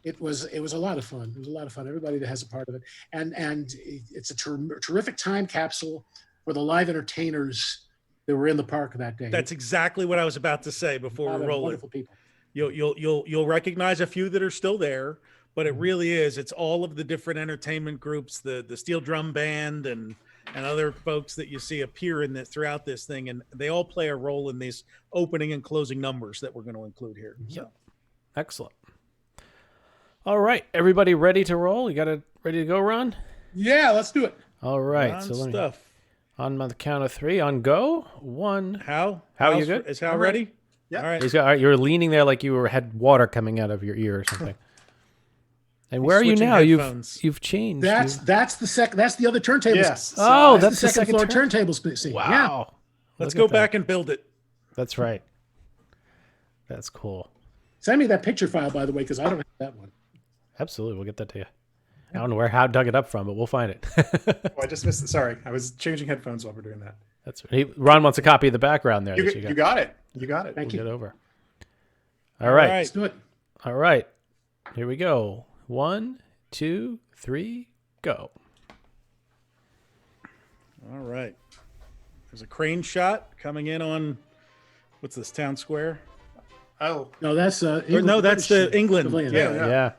it was a lot of fun. It was a lot of fun. Everybody that has a part of it, and it's a terrific time capsule for the live entertainers that were in the park that day. That's exactly what I was about to say before we roll it. Wonderful people. You'll recognize a few that are still there, but it really is. It's all of the different entertainment groups, the Steel Drum Band and other folks that you see appear in this throughout this thing, and they all play a role in these opening and closing numbers that we're going to include here. Yep. Excellent. All right, everybody ready to roll? You got it ready to go, Ron? Yeah, let's do it. All right. On So let me stuff. on the count of 3. On go. 1. How you good? Is Hal ready? Yeah. All right. All right. You're leaning there like you had water coming out of your ear or something. And where are you now? You've changed. That's the other turntable. Yes. Oh, that's the second floor turntable scene. Wow. Yeah. Let's go back and build it. That's right. That's cool. Send me that picture file, by the way, because I don't have that one. Absolutely, we'll get that to you. I don't know where Hal dug it up from, but we'll find it. Oh, I just missed it. Sorry, I was changing headphones while we're doing that. Ron wants a copy of the background there. You got it. You got it. Thank you. Get over. All right. Let's do it. All right. Here we go. 1, 2, 3, go. All right. There's a crane shot coming in on what's this, Town Square? Oh no, that's that's the England. Yeah.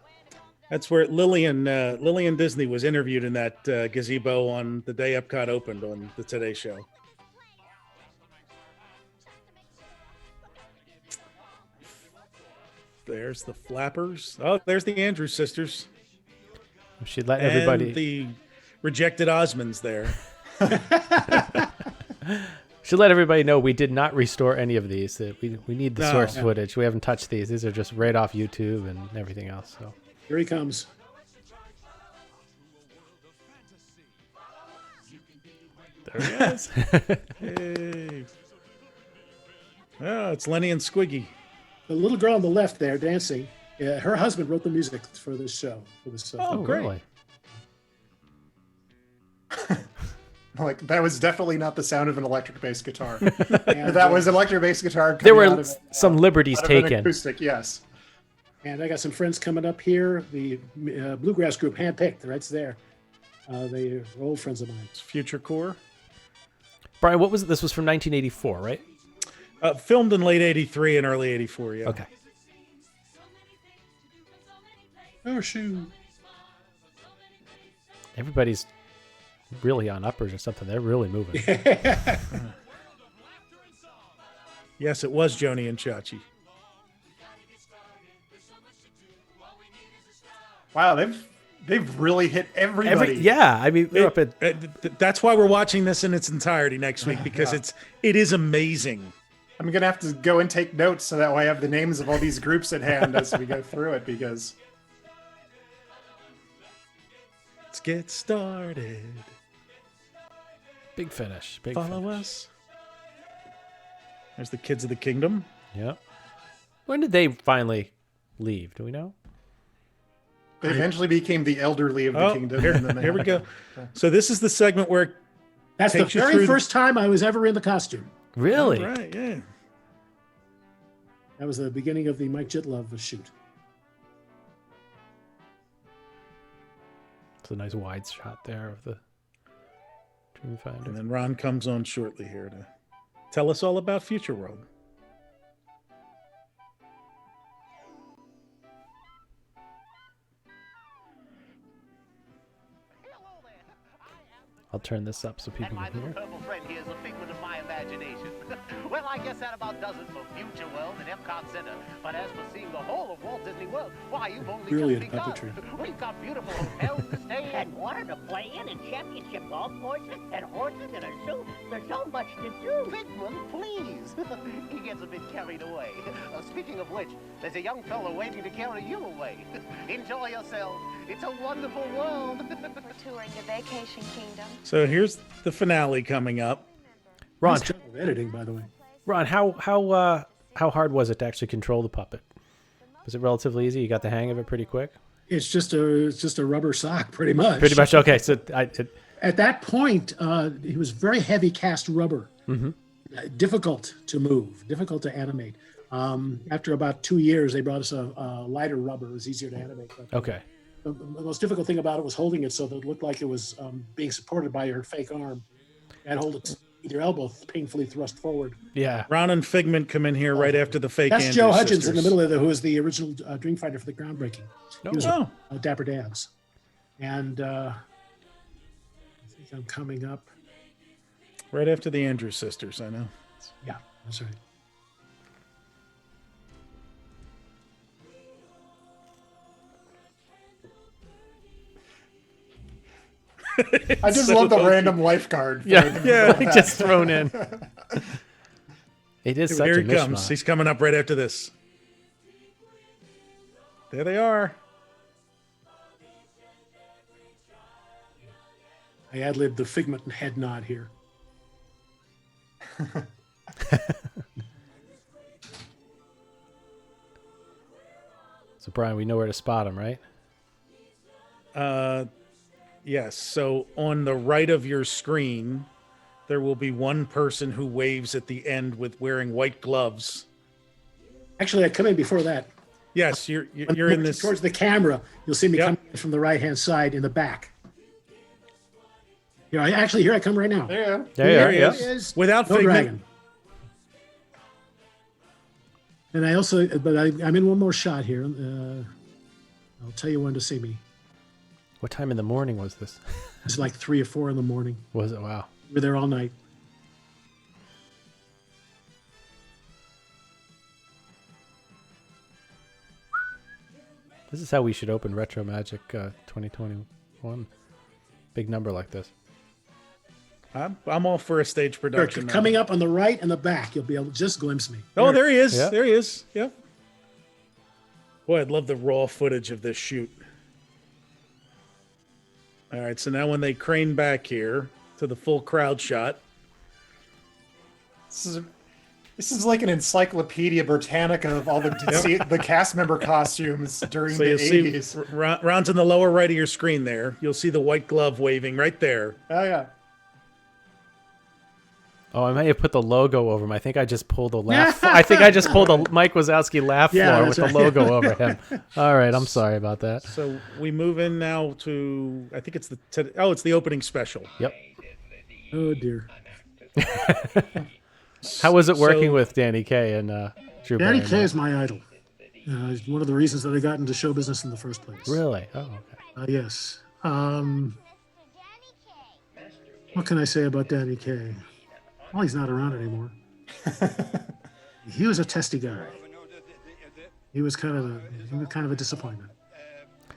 That's where Lillian Disney was interviewed in that gazebo on the day Epcot opened on the Today Show. There's the Flappers. Oh, there's the Andrews sisters. She'd let everybody. And the rejected Osmonds there. Should let everybody know we did not restore any of these. That we need the source footage. We haven't touched these. These are just right off YouTube and everything else. So here he comes. There he is. Hey. Oh, it's Lenny and Squiggy. The little girl on the left there dancing. Her husband wrote the music for this show. Oh, great. Really? Like, that was definitely not the sound of an electric bass guitar. That was an electric bass guitar. There were some liberties taken. Acoustic, yes. And I got some friends coming up here. The bluegrass group, handpicked, right there. They are old friends of mine. It's Future Core. Brian, what was it? This was from 1984, right? Filmed in late '83 and early '84. Yeah. Okay. Oh shoot! Everybody's really on uppers or something. They're really moving. Yes, it was Joni and Chachi. Wow, they've really hit everybody. I mean, we're up at. That's why we're watching this in its entirety next week, because it is amazing. I'm gonna have to go and take notes so that way I have the names of all these groups at hand as we go through it, because let's get started. Big finish. Follow us. There's the Kids of the Kingdom. Yep. When did they finally leave? Do we know? They eventually became the elderly of the kingdom. Here we go. So this is the segment where that's the very first time I was ever in the costume. Really? All right, yeah. That was the beginning of the Mike Jitlove shoot. It's a nice wide shot there of the Dreamfinder. And then Ron comes on shortly here to tell us all about Future World. I'll turn this up so people My can little hear. purple friend here is a figment of my imagination. Well, I guess that about does it for Future World and Epcot Center. But as for seeing the whole of Walt Disney World, why, you've only Brilliant just puppetry. begun. We've got beautiful hotels to stay in. And water to play in, and championship golf courses, and horses, and a zoo. There's so much to do. Figment, please. He gets a bit carried away. Speaking of which, there's a young fellow waiting to carry you away. Enjoy yourself. It's a wonderful world. We're touring the Vacation Kingdom. So here's the finale coming up. Ron, Nice job of editing, by the way. Ron, how hard was it to actually control the puppet? Was it relatively easy? You got the hang of it pretty quick? It's just a rubber sock, pretty much. Pretty much. Okay. So at that point, he was very heavy cast rubber, difficult to move, difficult to animate. After about 2 years, they brought us a lighter rubber. It was easier to animate. But okay. The most difficult thing about it was holding it so that it looked like it was being supported by your fake arm, and hold it with your elbow painfully thrust forward. Yeah. Ron and Figment come in here right after the fake. That's Andrews Joe Hudgens sisters. in the middle of who was the original dream fighter for the groundbreaking. He was Dapper Dan's. And I think I'm coming up. Right after the Andrews sisters, I know. Yeah, that's right. I just love the random lifeguard. Yeah, just thrown in. It is Here such a he comes. mishmash. He's coming up right after this. There they are. I ad-libbed the Figment and head nod here. So Brian, we know where to spot him, right? Yes. So on the right of your screen, there will be one person who waves at the end with wearing white gloves. Actually, I come in before that. Yes, you're When in this. towards the camera. You'll see me coming in from the right-hand side in the back. Here I come right now. There he is. Without no Figment. dragon. And I also, but I'm in one more shot here. I'll tell you when to see me. What time in the morning was this? It's like 3 or 4 in the morning. Was it? Wow. We were there all night. This is how we should open Retro Magic 2021. Big number like this. I'm all for a stage production. Coming up on the right and the back, you'll be able to just glimpse me. Oh, there he is. Yeah. There he is. Yep. Boy, I'd love the raw footage of this shoot. All right, so now when they crane back here to the full crowd shot. This is like an Encyclopedia Britannica of all the cast member costumes during the you'll 80s. see Ron's in the lower right of your screen there. You'll see the white glove waving right there. Oh, yeah. Oh, I may have put the logo over him. I think I just pulled the laugh. I think I just pulled the Mike Wazowski laugh floor with the logo over him. All right, I'm sorry about that. So we move in now to, I think it's it's the opening special. Yep. Oh dear. How was it working with Danny Kaye and Drew Danny Barrymore? Kaye is my idol. He's one of the reasons that I got into show business in the first place. Really? Oh, okay. Yes. What can I say about Danny Kaye? Well, he's not around anymore. He was a testy guy. He was kind of a disappointment.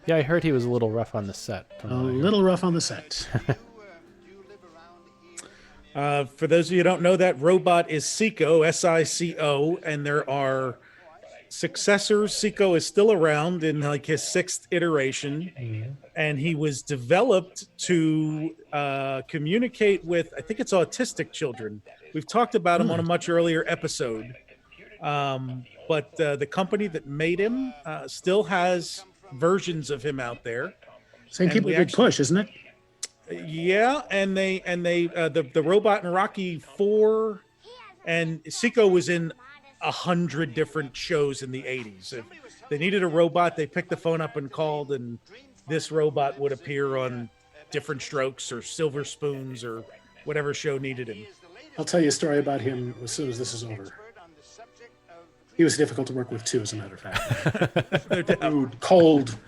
Yeah, I heard he was a little rough on the set. A little rough on the set. For those of you who don't know, that robot is Seiko, S-I-C-O, and there are successors. Seiko is still around in like his 6th iteration, and he was developed to communicate with, I think it's autistic children. We've talked about him on a much earlier episode, but the company that made him still has versions of him out there. Same people did Push, isn't it? Yeah, and the robot in Rocky 4, and Seiko was in 100 different shows in the 80s. If they needed a robot, they picked the phone up and called, and this robot would appear on Different Strokes or Silver Spoons or whatever show needed him. I'll tell you a story about him as soon as this is over. He was difficult to work with too, as a matter of fact. No doubt. Rude, cold.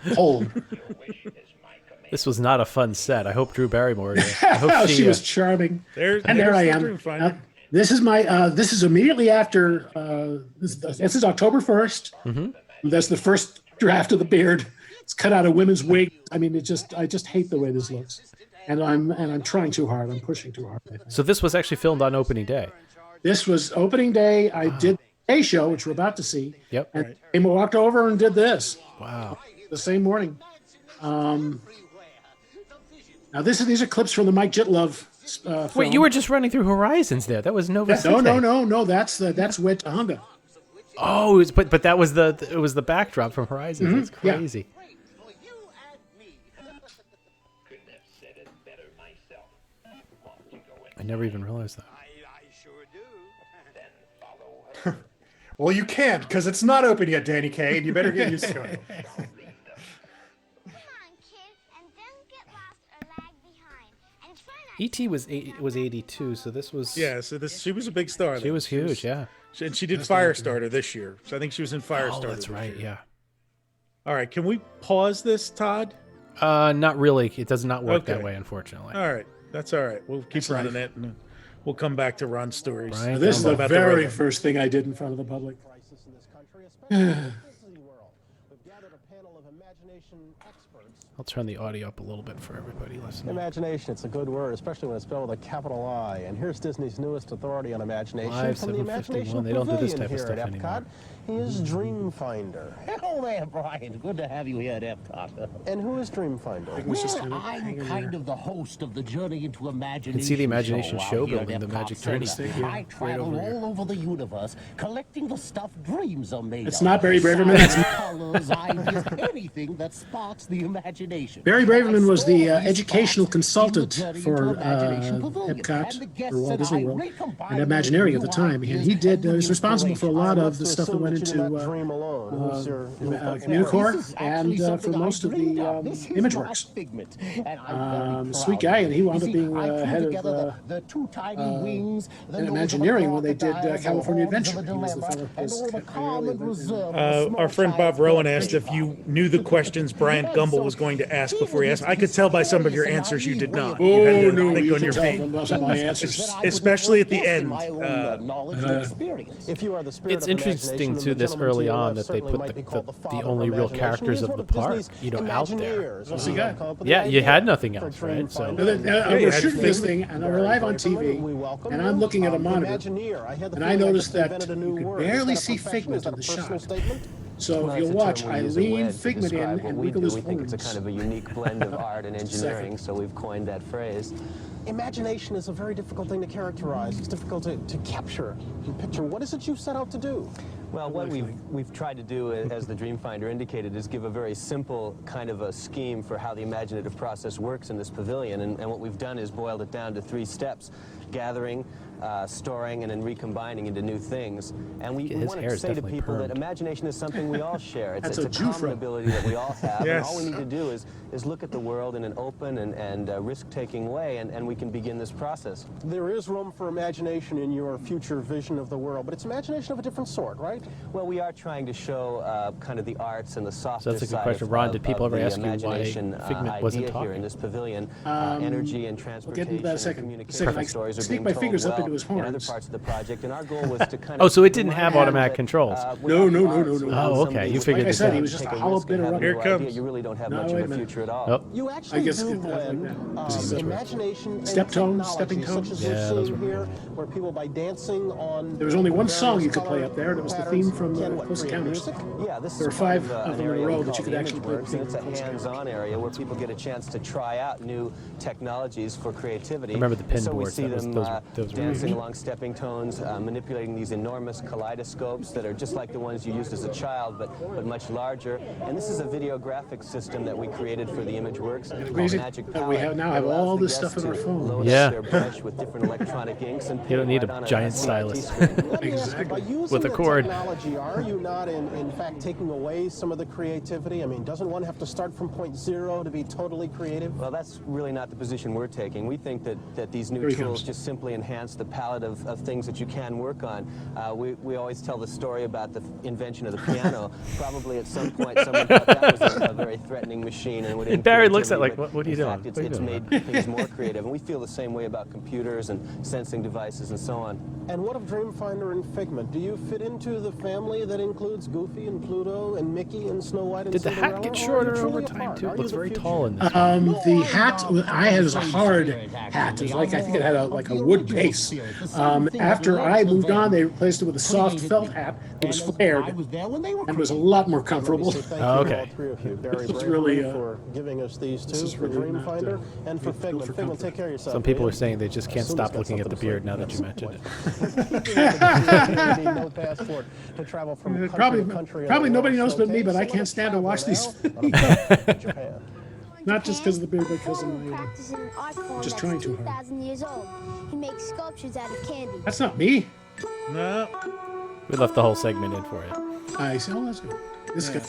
This was not a fun set. I hope Drew Barrymore. I hope she was charming. There's there I the am. Dream Finder. This is my. This is immediately after. This is October 1st. Mm-hmm. That's the first draft of the beard. It's cut out of women's wig. I mean, I just hate the way this looks, and I'm trying too hard. I'm pushing too hard. So this was actually filmed on opening day. This was opening day. I did a show, which we're about to see. Yep. And I walked over and did this. Wow. The same morning. Now these are clips from the Mike Jitlove film. Wait, you were just running through Horizons there. That was Nova City. No. That's Wed Tahunga. Oh, but that was the backdrop from Horizons. That's crazy. Yeah. I never even realized that. Well, you can't, because it's not open yet, Danny Kaye, and you better get used to it. E.T. was 82, so this was... Yeah, so she was a big star. She was huge, yeah. And she did Firestarter this year. So I think she was in Firestarter. Oh, that's right, yeah. All right, can we pause this, Todd? Not really. It does not work that way, unfortunately. All right, that's all right. We'll keep running it, and we'll come back to Ron's stories. Now, this is the very first thing I did in front of the public. I'll turn the audio up a little bit for everybody listening. Imagination, it's a good word, especially when it's spelled with a capital I. And here's Disney's newest authority on imagination Live from the 751. Imagination They don't do this Pavilion type of here stuff at anymore. Epcot. He is Dreamfinder. Hello there, Brian. Good to have you here at Epcot. And who is Dreamfinder? Well, I'm kind of the host of the Journey into Imagination. You can see the Imagination show out here building, at the Epcot Magic Journey Center. Stadium. I travel all over the universe, collecting the stuff dreams are made of. It's not Barry Braverman. That's colors, ideas, anything that sparks the imagination. Barry Braverman was the educational consultant for Epcot, or Walt Disney World, and Imagineering at the time. And he was responsible for a lot of the stuff that went into Communicore and for most of the ImageWorks. Sweet guy, and he wound up being head of Imagineering when they did California Adventure. He was the fellow our friend Bob Rowan asked if you knew the questions Bryant Gumbel was going to ask before he asked. I could tell by some of your answers you did not. You had to think on your feet. My answers. Especially at the end. It's interesting to this early on that they put the only real characters of the park, out there. Yeah, you had nothing else, right? So we're shooting this thing, and we're live on TV, and I'm looking at a monitor, and I noticed that you could barely see Figment in the shot. So if you'll watch, I lean Figment in and wiggle his horns. We think it's a kind of a unique blend of art and engineering, so we've coined that phrase. Imagination is a very difficult thing to characterize. It's difficult to capture and picture. What is it you've set out to do? Well, what we've tried to do, as the Dreamfinder indicated, is give a very simple kind of a scheme for how the imaginative process works in this pavilion. And what we've done is boiled it down to 3 steps: gathering, storing, and then recombining into new things. And we want to say to people that imagination is something we all share. It's a common ability that we all have. Yes. And all we need to do is look at the world in an open and risk-taking way, and we can begin this process. There is room for imagination in your future vision of the world, but it's imagination of a different sort, right? Well, we are trying to show kind of the arts and the softer that's a good side question. of, Ron, did people of ever the ask you why imagination Figment wasn't idea here talking? in this pavilion. Energy and transportation. We'll get into that in a second. Communication stories are Stick being my told fingers up well into his in other horns. parts of the project, and our goal was to kind of... Oh, so it didn't have automatic controls? No. Oh, okay. You figured Like I this said, out. he was just a hollow bit of rubber. Here it comes. You really don't have No, much wait of a a minute. future at all. Oh. You actually do imagination Step and tones, technology, stepping tones. such as Yeah, we're those seeing were here, where people by dancing on... There was only one song various you could play color up there, and it was the patterns theme from can, what, Close create Encounters. music? Yeah, this There is were 5 kind of them an in a area row we that call you could the actually play. ImageWorks, and it's a hands-on area where people get a chance to try out new technologies for creativity. I remember the pin So we boards. see That them was- those were dancing really- along stepping tones, manipulating these enormous kaleidoscopes that are just like the ones you used as a child, but much larger. And this is a videographic system that we created for the ImageWorks called Amazing Magic that we Palette. now have It allows all the this stuff guests in our to phone. load up Yeah. their brush with different electronic inks and You don't need paint a right on giant CRT stylus. screen. Let me ask you, by Exactly. using With a the cord. technology, are you not in fact taking away some of the creativity? I mean, doesn't one have to start from point zero to be totally creative? Well, that's really not the position we're taking. We think that these new Here he tools comes. just simply enhance the palette of things that you can work on. We always tell the story about the invention of the piano. Probably at some point someone thought that was a very threatening machine and would And Barry looks at like, what are you doing? It's made things more creative, and we feel the same way about computers and sensing devices and so on. And what of Dreamfinder and Figment? Do you fit into the family that includes Goofy and Pluto and Mickey and Snow White and Did the hat get shorter over time too? It looks very tall in this. The hat I had was a hard hat. It was like, I think it had a wood base. After I moved on, they replaced it with a soft felt hat that was flared and was a lot more comfortable. Oh, okay. This was really for giving us these two for Dreamfinder and for Figment. Figment, take care of yourself. Some people are saying they just can't stop looking at the beard now that you mentioned it. No passport to travel from Probably country. nobody knows but me, but I can't stand to watch these. Not just because of the beard, but because of my just trying too hard. 2,000 years old. He makes sculptures out of candy. That's not me. No. We left the whole segment in for you. I see. Oh, that's good. This guy.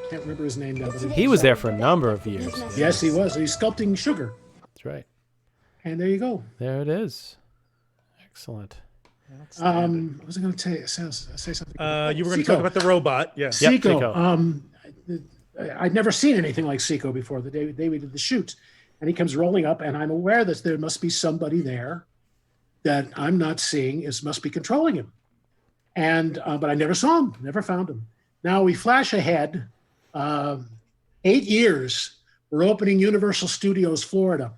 Can't remember his name now. But He was there for a number of years. Yes, he was. He's sculpting sugar. That's right. And there you go. There it is. Excellent. I was going to say something. You were going to talk about the robot. Yeah. Seiko. I'd never seen anything like Seiko before. The day we did the shoot, and he comes rolling up, and I'm aware that there must be somebody there that I'm not seeing must be controlling him. And but I never saw him, never found him. Now we flash ahead 8 years. We're opening Universal Studios Florida,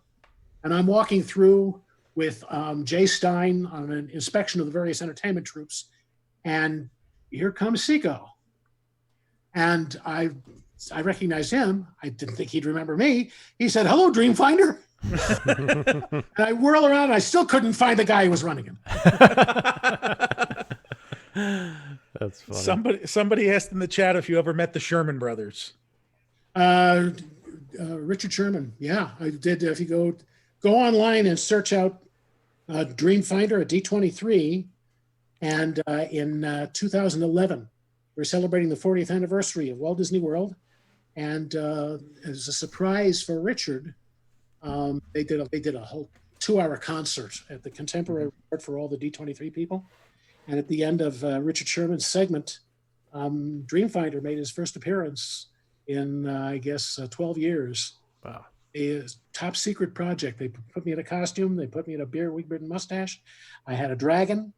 and I'm walking through with Jay Stein on an inspection of the various entertainment troops, and here comes Seiko. And I recognized him. I didn't think he'd remember me. He said, "Hello, Dreamfinder." And I whirl around, and I still couldn't find the guy who was running him. That's funny. Somebody asked in the chat if you ever met the Sherman brothers. Richard Sherman. Yeah, I did. If you go online and search out Dreamfinder at D23, and in 2011, we're celebrating the 40th anniversary of Walt Disney World, and as a surprise for Richard, they did a whole 2-hour concert at the Contemporary Resort for all the D23 people. And at the end of Richard Sherman's segment, Dreamfinder made his first appearance in, 12 years. Wow. A top secret project. They put me in a costume. They put me in a wig, beard, and mustache. I had a dragon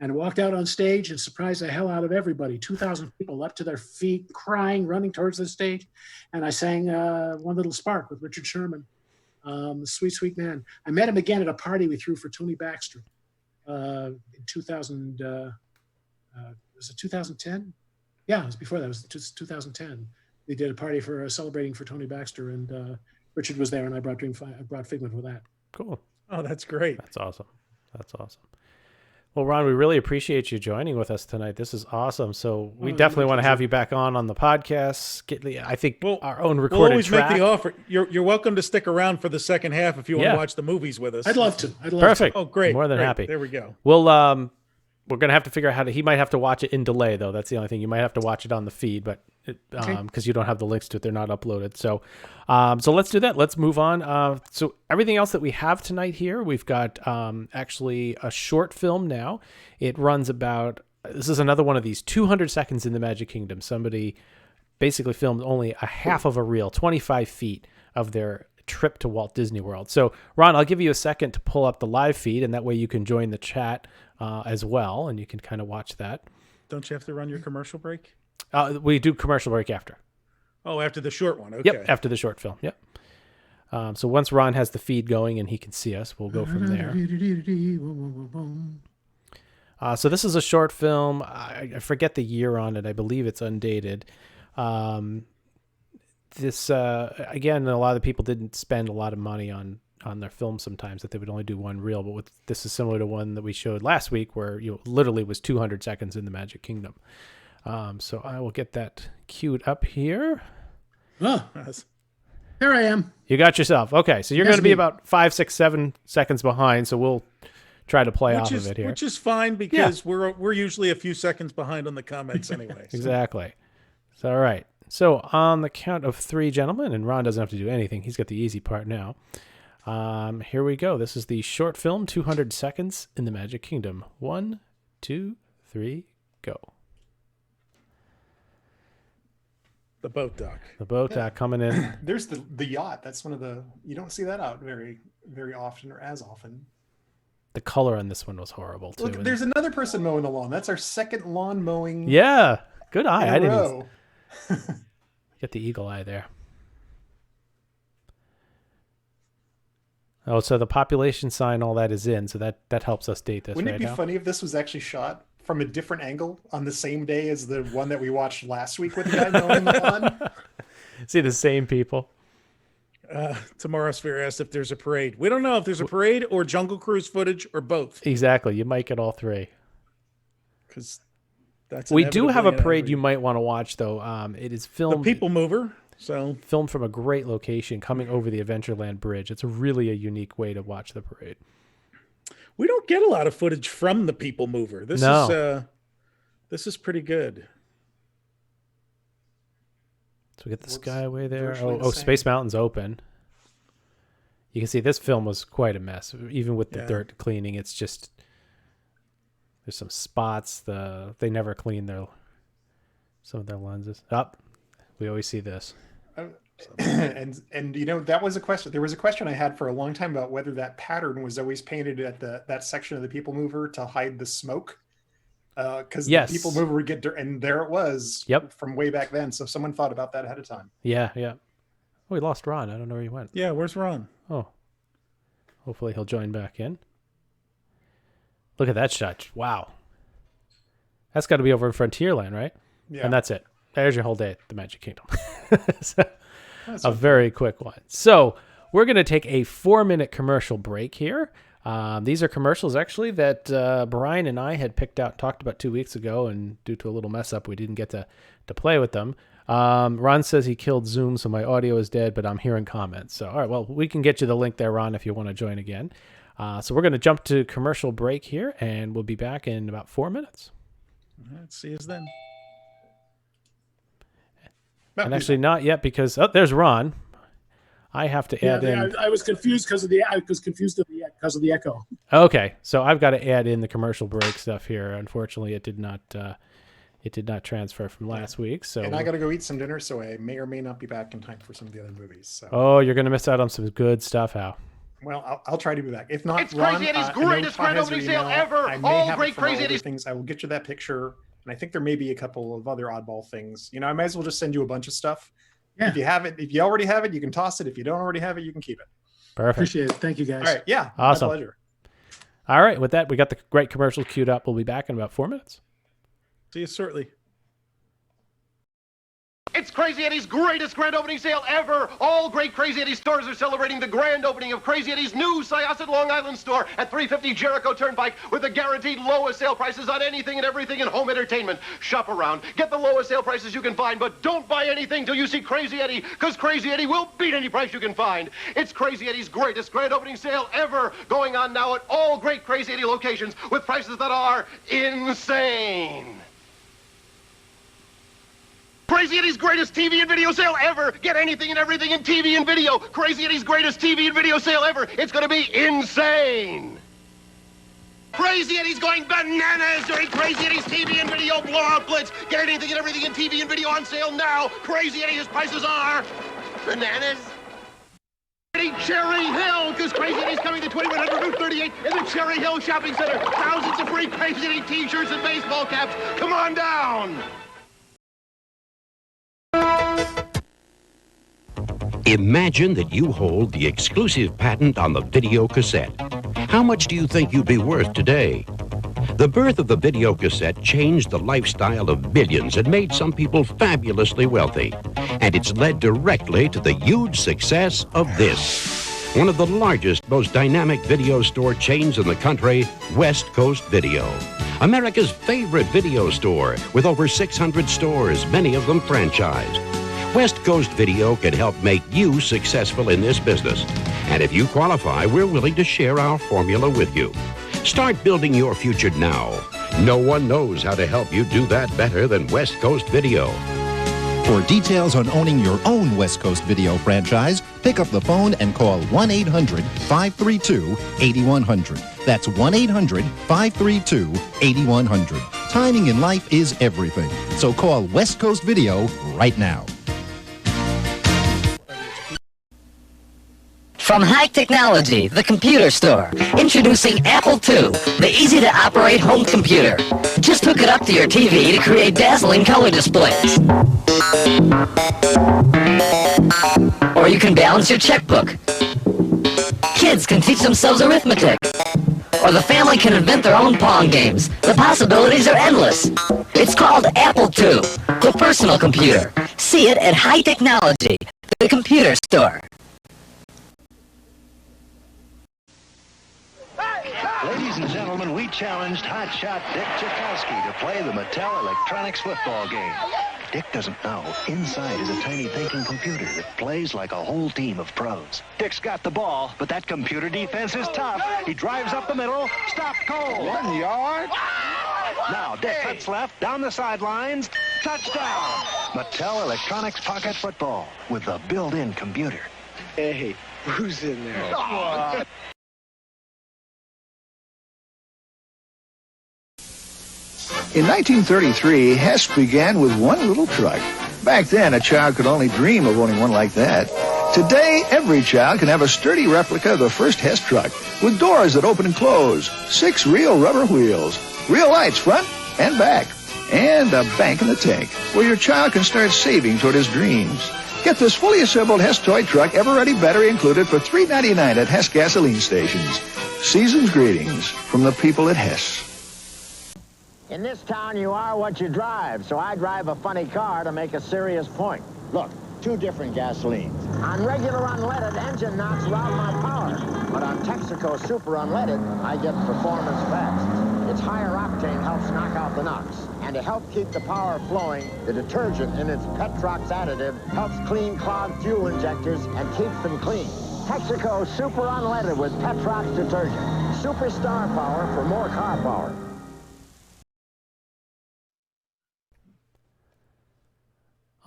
and walked out on stage and surprised the hell out of everybody. 2,000 people up to their feet, crying, running towards the stage. And I sang One Little Spark with Richard Sherman. Sweet, sweet man. I met him again at a party we threw for Tony Baxter in 2000. Was it 2010? Yeah, it was before that. It was 2010. They did a party for celebrating for Tony Baxter, and Richard was there, and I brought Figment with that. Cool. Oh, that's great. That's awesome. That's awesome. Well, Ron, we really appreciate you joining with us tonight. This is awesome. So we definitely want to have you back on the podcast. I think our own recorded we'll always track. make the offer. You're welcome to stick around for the second half if you want to watch the movies with us. I'd love to. Perfect. Oh, great. More than great. happy. There we go. We'll we're gonna have to figure out how to. He might have to watch it in delay though. That's the only thing. You might have to watch it on the feed, but because you don't have the links to it, they're not uploaded. So let's do that. Let's move on. So everything else that we have tonight here, we've got actually a short film now. It runs about. This is another one of these 200 seconds in the Magic Kingdom. Somebody basically filmed only a half of a reel, 25 feet of their trip to Walt Disney World. So Ron, I'll give you a second to pull up the live feed, and that way you can join the chat as well, and you can kind of watch that. Don't you have to run your commercial break? We do commercial break after. Oh, after the short one. Okay. Yep, after the short film. Yep. So once Ron has the feed going and he can see us, we'll go from there. So this is a short film. I forget the year on it. I believe it's undated. This again, a lot of the people didn't spend a lot of money on their film sometimes, that they would only do one reel. But this is similar to one that we showed last week, where literally was 200 seconds in the Magic Kingdom. So I will get that queued up here. Oh, there I am. You got yourself. Okay, so you're going to be about 5, 6, 7 seconds behind. So we'll try to play off of it here, which is fine because we're usually a few seconds behind on the comments anyway. So. Exactly. So all right. So on the count of 3, gentlemen, and Ron doesn't have to do anything. He's got the easy part now. Here we go. This is the short film, 200 Seconds in the Magic Kingdom. 1, 2, 3, go. The boat dock. The boat dock coming in. There's the yacht. That's one of the, you don't see that out very, very often or as often. The color on this one was horrible too. Look, there's another person mowing the lawn. That's our second lawn mowing. Yeah, good eye. I didn't row. get the eagle eye there. Oh, so the population sign, all that is in, so that helps us date this. Wouldn't right it be now. funny if this was actually shot from a different angle on the same day as the one that we watched last week with the guy mowing the lawn? See the same people. Tomorrow Sphere asked if there's a parade. We don't know if there's a parade or Jungle Cruise footage or both. Exactly. You might get all three. Because that's we do have a inevitably parade you might want to watch, though. It is filmed. The People Mover. So filmed from a great location coming over the Adventureland Bridge. It's really a unique way to watch the parade. We don't get a lot of footage from the People Mover. This is pretty good. So we get the Skyway there. Oh, Space Mountain's open. You can see this film was quite a mess. Even with the dirt cleaning, it's just there's some spots. They never clean some of their lenses. We always see this. And you know, that was a question. There was a question I had for a long time about whether that pattern was always painted at that section of the People Mover to hide the smoke. Because the People Mover would get dirt, and there it was. Yep. From way back then. So someone thought about that ahead of time. Yeah. Oh, we lost Ron. I don't know where he went. Yeah, where's Ron? Oh, hopefully he'll join back in. Look at that shot! Wow, that's got to be over in Frontierland, right? Yeah. And that's it. There's your whole day at the Magic Kingdom. A very quick one. So we're going to take a 4-minute commercial break here. These are commercials actually that Brian and I had picked out, talked about 2 weeks ago, and due to a little mess up, we didn't get to play with them. Ron says he killed Zoom, so my audio is dead, but I'm hearing comments. So, all right, well, we can get you the link there, Ron, if you want to join again. So we're going to jump to commercial break here, and we'll be back in about 4 minutes. All right, see you then. And actually not yet because there's Ron. I have to add in. I was confused because of the echo. Okay, so I've got to add in the commercial break stuff here. Unfortunately, it did not transfer from last week. So and I got to go eat some dinner, so I may or may not be back in time for some of the other movies. So. Oh, you're going to miss out on some good stuff, Hal. Well, I'll try to be back. If not, it's Crazy Eddie's greatest grand opening sale ever. All great Crazy Eddie's things. I will get you that picture. And I think there may be a couple of other oddball things. You know, I might as well just send you a bunch of stuff. Yeah. If you have it, if you already have it, you can toss it. If you don't already have it, you can keep it. Perfect. Appreciate it. Thank you, guys. All right. Yeah. Awesome. My pleasure. All right. With that, we got the great commercials queued up. We'll be back in about 4 minutes. See you shortly. It's Crazy Eddie's greatest grand opening sale ever. All great Crazy Eddie stores are celebrating the grand opening of Crazy Eddie's new Syosset Long Island store at 350 Jericho Turnpike with the guaranteed lowest sale prices on anything and everything in home entertainment. Shop around, get the lowest sale prices you can find, but don't buy anything till you see Crazy Eddie, because Crazy Eddie will beat any price you can find. It's Crazy Eddie's greatest grand opening sale ever, going on now at all great Crazy Eddie locations with prices that are insane. Crazy Eddie's greatest TV and video sale ever. Get anything and everything in TV and video. Crazy Eddie's greatest TV and video sale ever. It's going to be insane. Crazy Eddie's going bananas during Crazy Eddie's TV and video blowout blitz. Get anything and everything in TV and video on sale now. Crazy Eddie's prices are bananas. Cherry Hill, because Crazy Eddie's coming to 2100 Route 38 in the Cherry Hill Shopping Center. Thousands of free Crazy Eddie t-shirts and baseball caps. Come on down. Imagine that you hold the exclusive patent on the video cassette. How much do you think you'd be worth today? The birth of the video cassette changed the lifestyle of millions and made some people fabulously wealthy. And it's led directly to the huge success of this. One of the largest, most dynamic video store chains in the country, West Coast Video. America's favorite video store with over 600 stores, many of them franchised. West Coast Video can help make you successful in this business. And if you qualify, we're willing to share our formula with you. Start building your future now. No one knows how to help you do that better than West Coast Video. For details on owning your own West Coast video franchise, pick up the phone and call 1-800-532-8100. That's 1-800-532-8100. Timing in life is everything, so call West Coast Video right now. From High Technology, the computer store, introducing Apple II, the easy-to-operate home computer. Just hook it up to your TV to create dazzling color displays. Or you can balance your checkbook. Kids can teach themselves arithmetic. Or the family can invent their own Pong games. The possibilities are endless. It's called Apple II, the personal computer. See it at High Technology, the computer store. Ladies and gentlemen, we challenged hotshot Dick Tchaikovsky to play the Mattel Electronics football game. Dick doesn't know, inside is a tiny thinking computer that plays like a whole team of pros. Dick's got the ball, but that computer defense is tough. He drives up the middle, stopped cold. 1 yard. Now Dick cuts left, down the sidelines, touchdown. Mattel Electronics Pocket Football with the built-in computer. Hey, who's in there? Oh. In 1933, Hess began with one little truck. Back then, a child could only dream of owning one like that. Today, every child can have a sturdy replica of the first Hess truck with doors that open and close, 6 real rubber wheels, real lights front and back, and a bank in the tank where your child can start saving toward his dreams. Get this fully assembled Hess toy truck, ever-ready battery included, for $3.99 at Hess gasoline stations. Season's greetings from the people at Hess. In this town, you are what you drive, so I drive a funny car to make a serious point. Look, 2 different gasolines. On regular unleaded, engine knocks round my power. But on Texaco Super Unleaded, I get performance fast. Its higher octane helps knock out the knocks. And to help keep the power flowing, the detergent in its Petrox additive helps clean clogged fuel injectors and keeps them clean. Texaco Super Unleaded with Petrox detergent. Superstar power for more car power.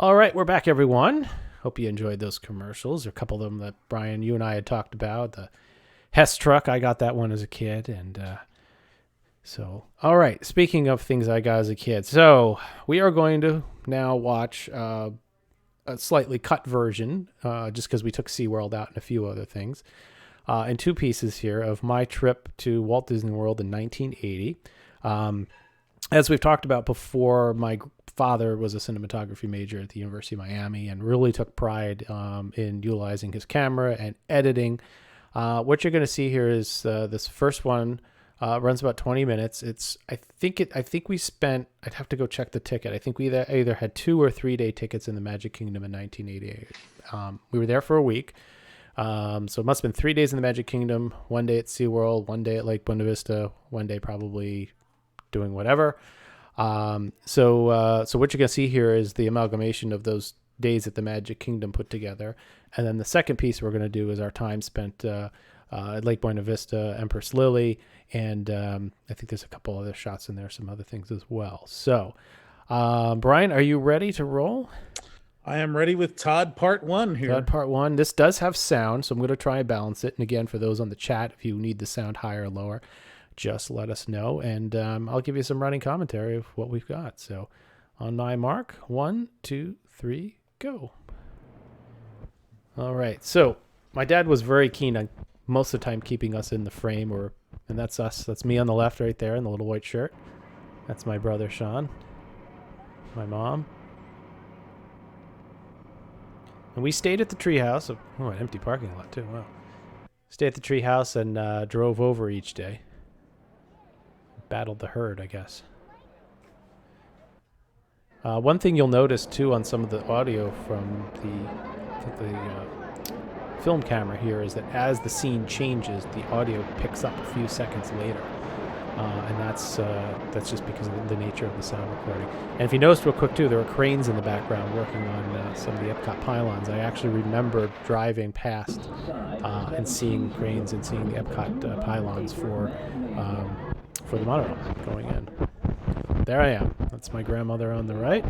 All right, we're back, everyone. Hope you enjoyed those commercials. There are a couple of them that Brian, you and I had talked about. The Hess truck, I got that one as a kid. And so, all right, speaking of things I got as a kid. So we are going to now watch a slightly cut version, just because we took SeaWorld out and a few other things, in 2 pieces here of my trip to Walt Disney World in 1980. As we've talked about before, my father was a cinematography major at the University of Miami and really took pride in utilizing his camera and editing. What you're going to see here is this first one runs about 20 minutes. I think we spent, I'd have to go check the ticket. I think we either had 2 or 3 day tickets in the Magic Kingdom in 1988. We were there for a week. So it must have been 3 days in the Magic Kingdom, 1 day at SeaWorld, 1 day at Lake Buena Vista, 1 day probably doing whatever. So what you're going to see here is the amalgamation of those days at the Magic Kingdom put together. And then the second piece we're going to do is our time spent at Lake Buena Vista, Empress Lily, and I think there's a couple other shots in there, some other things as well. So, Brian, are you ready to roll? I am ready with Todd Part 1 here. Todd Part 1. This does have sound, so I'm going to try and balance it. And again, for those on the chat, if you need the sound higher or lower, just let us know, and I'll give you some running commentary of what we've got. So on my mark, 1, 2, 3, go. All right. So my dad was very keen on most of the time keeping us in the frame, and that's us. That's me on the left right there in the little white shirt. That's my brother, Sean, my mom. And we stayed at the treehouse. Oh, an empty parking lot too. Wow. Stayed at the treehouse and drove over each day. Battled the herd, I guess. One thing you'll notice too on some of the audio from the film camera here is that as the scene changes, the audio picks up a few seconds later, and that's just because of the nature of the sound recording. And if you notice real quick too, there are cranes in the background working on some of the Epcot pylons. I actually remember driving past and seeing cranes and seeing the Epcot pylons for the monorail going in. There I am. That's my grandmother on the right.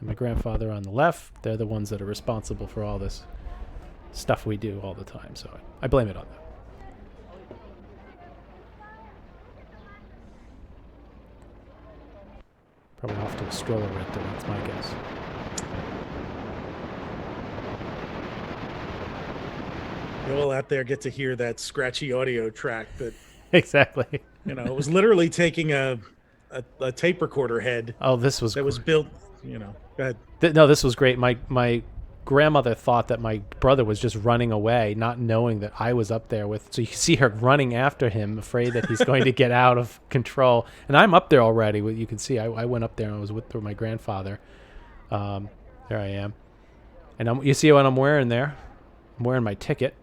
and my grandfather on the left. They're the ones that are responsible for all this stuff we do all the time. So I blame it on them. Probably off to a stroller rental, that's my guess. You all out there get to hear that scratchy audio track that exactly. It was literally taking a tape recorder head. Oh, this was built. Go ahead. No, this was great. My grandmother thought that my brother was just running away, not knowing that I was up there with. So you see her running after him, afraid that he's going to get out of control. And I'm up there already. You can see I went up there and I was with my grandfather. There I am, and you see what I'm wearing there. I'm wearing my ticket.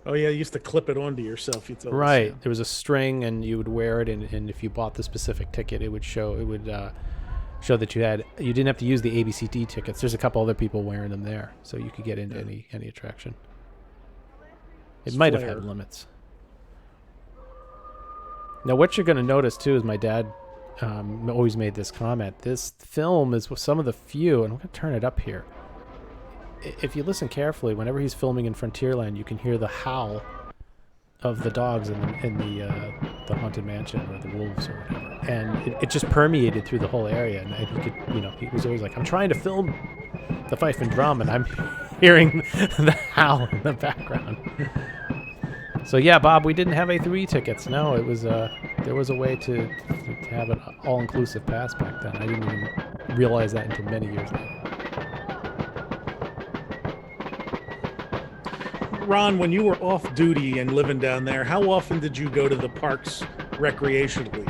Oh yeah, you used to clip it onto yourself. Right. There was a string, and you would wear it, and if you bought the specific ticket, it would show that you didn't have to use the ABCD tickets. There's a couple other people wearing them there, so you could get into any attraction. It might have had limits. Now, what you're going to notice too is my dad always made this comment. This film is some of the few, and I'm going to turn it up here. If you listen carefully, whenever he's filming in Frontierland, you can hear the howl of the dogs in the Haunted Mansion or the wolves or whatever, and it just permeated through the whole area. And he could, he was always like, "I'm trying to film the fife and drum, and I'm hearing the howl in the background." So yeah, Bob, we didn't have A3 tickets. No, it was there was a way to have an all-inclusive pass back then. I didn't even realize that until many years later. Ron, when you were off duty and living down there, how often did you go to the parks recreationally?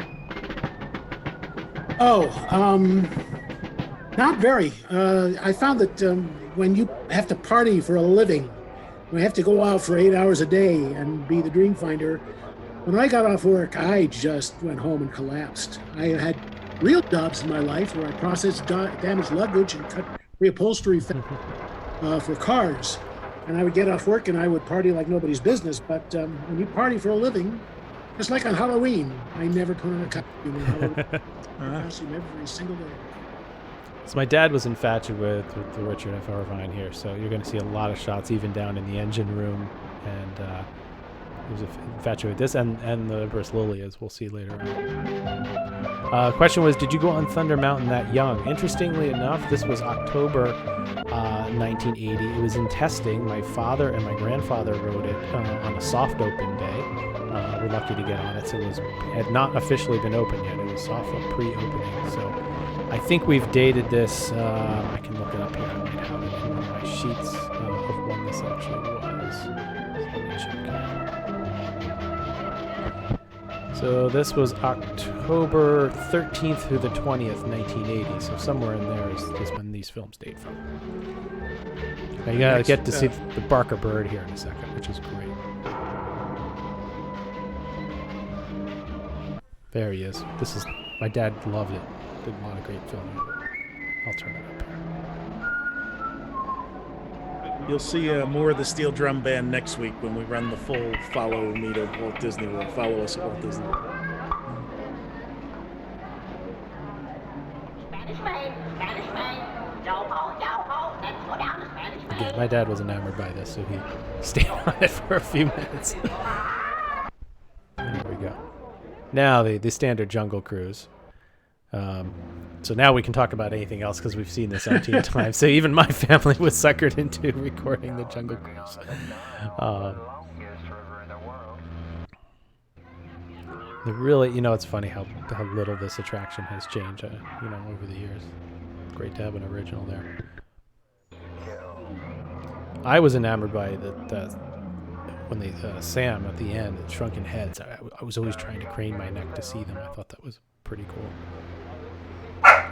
Not very. I found that when you have to party for a living, when you have to go out for 8 hours a day and be the dream finder, when I got off work, I just went home and collapsed. I had real jobs in my life where I processed damaged luggage and cut reupholstery for cars. And I would get off work and I would party like nobody's business. But when you party for a living, just like on Halloween, I never put on a costume on Halloween. Costume every single day. So my dad was infatuated with the Richard F. Irvine here, so you're going to see a lot of shots even down in the engine room, and he was infatuated with this and the Empress Lily, as we'll see later on. Question was, did you go on Thunder Mountain that young? Interestingly enough, this was October 1980. It was in testing. My father and my grandfather rode it on a soft open day. We're lucky to get on it. So it had not officially been open yet. It was soft pre-opening. So I think we've dated this. I can look it up here. I might have it in one of my sheets of when this actually was. So let me check here. So this was October 13th through the 20th, 1980. So somewhere in there is when these films date from. Now you gotta get to see the Barker bird here in a second, which is great. There he is. My dad loved it. Did a lot of great filming. I'll turn it up here. You'll see more of the Steel Drum Band next week when we run the full Follow Me to Walt Disney World. Follow us at Walt Disney World. Again, my dad was enamored by this, so he stayed on it for a few minutes. There we go. Now the standard Jungle Cruise. So now we can talk about anything else because we've seen this 18 times. So even my family was suckered into recording the Jungle Cruise. Really, it's funny how little this attraction has changed, over the years. Great to have an original there. I was enamored by when they Sam at the end, the shrunken heads. I was always trying to crane my neck to see them. I thought that was pretty cool.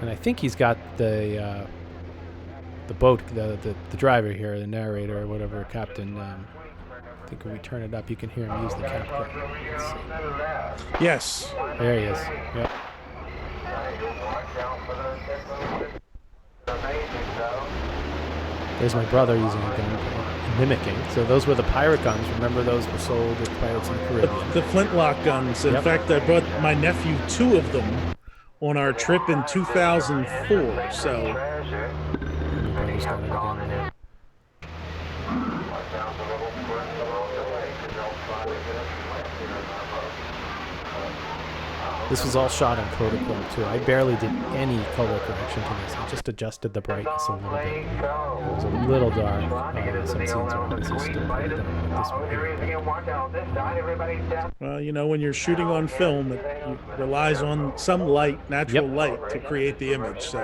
And I think he's got the boat, the driver here, the narrator or whatever, captain. I think when we turn it up, you can hear him use the captain. Yes. There he is. Yep. There's my brother using a gun, mimicking. So those were the pirate guns. Remember, those were sold at Pirates in the Caribbean. The flintlock guns. In fact, I brought my nephew 2 of them on our trip in 2004. So this was all shot in Kodachrome too. I barely did any color correction to this. I just adjusted the brightness a little bit. It was a little dark. Some scenes are obviously still pretty dark, like this one here. Well, you know, when you're shooting on film, it relies on some light, natural light, to create the image. So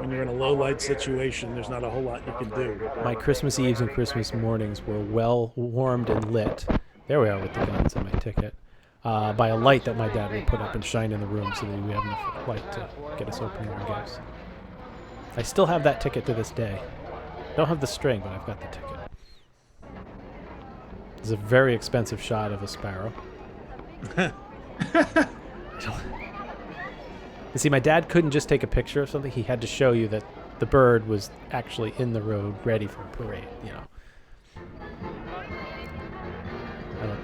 when you're in a low light situation, there's not a whole lot you can do. My Christmas Eves and Christmas mornings were well warmed and lit. There we are with the guns and my ticket. By a light that my dad would put up and shine in the room so that we have enough light to get us opening our gifts. I still have that ticket to this day. Don't have the string, but I've got the ticket. It's a very expensive shot of a sparrow. You see, my dad couldn't just take a picture of something. He had to show you that the bird was actually in the road, ready for a parade, you know. I'm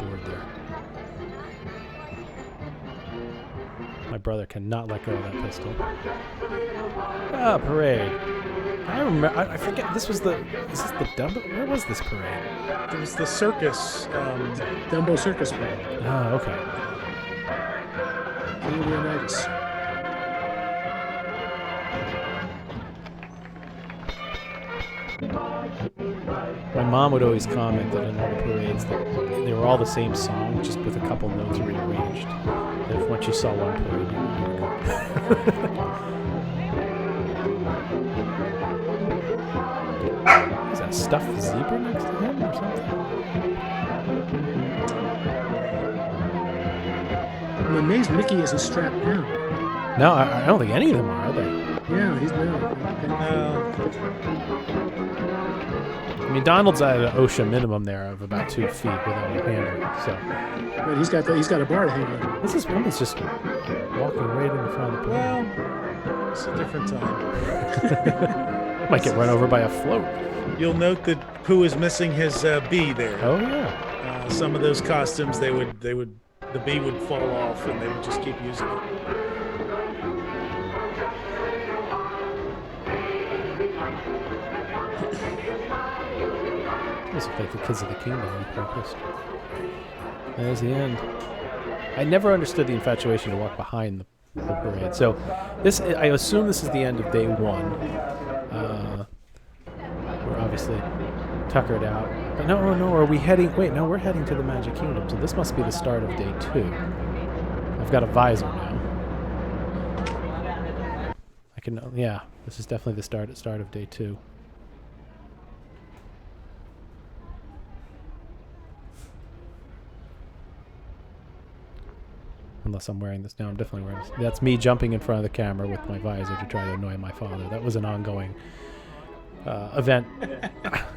bored there. My brother cannot let go of that pistol. Ah, parade. I remember. I forget. This was the. Is this the Dumbo? Where was this parade? It was the circus. Dumbo Circus Parade. Oh, okay. Leonidas. My mom would always comment that in all the parades that they were all the same song, just with a couple notes rearranged. That if once you saw one parade, you would Is that a stuffed zebra next to him or something? I'm amazed Mickey isn't strapped down. No, I don't think any of them are they? Yeah, he's not. I mean, Donald's at an OSHA minimum there of about 2 feet without a handle. So, but he's got a bar to hang on. This woman's just walking right in front of the parade. Well, it's a different time. Might get run over by a float. You'll note that Pooh is missing his bee there. Oh yeah. Some of those costumes, the bee would fall off, and they would just keep using it. Those look like the kids of the kingdom repurposed. There's the end. I never understood the infatuation to walk behind the parade. So this, I assume this is the end of day one. We're obviously tuckered out. But no, are we heading? Wait, no, we're heading to the Magic Kingdom. So this must be the start of day 2. I've got a visor now. Yeah, this is definitely the start of day 2. Unless I'm wearing this now, I'm definitely wearing this. That's me jumping in front of the camera with my visor to try to annoy my father. That was an ongoing event.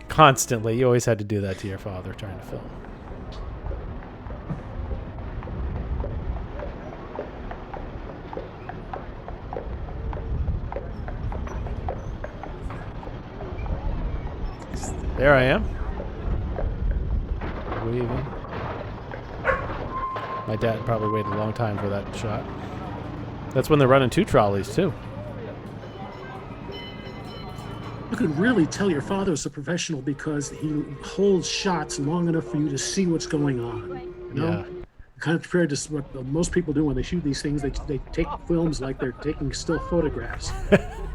Constantly, you always had to do that to your father trying to film. There I am. Waving. My dad probably waited a long time for that shot. That's when they're running 2 trolleys, too. You could really tell your father was a professional because he holds shots long enough for you to see what's going on. You know? Yeah. Kind of compared to what most people do when they shoot these things, they take films like they're taking still photographs.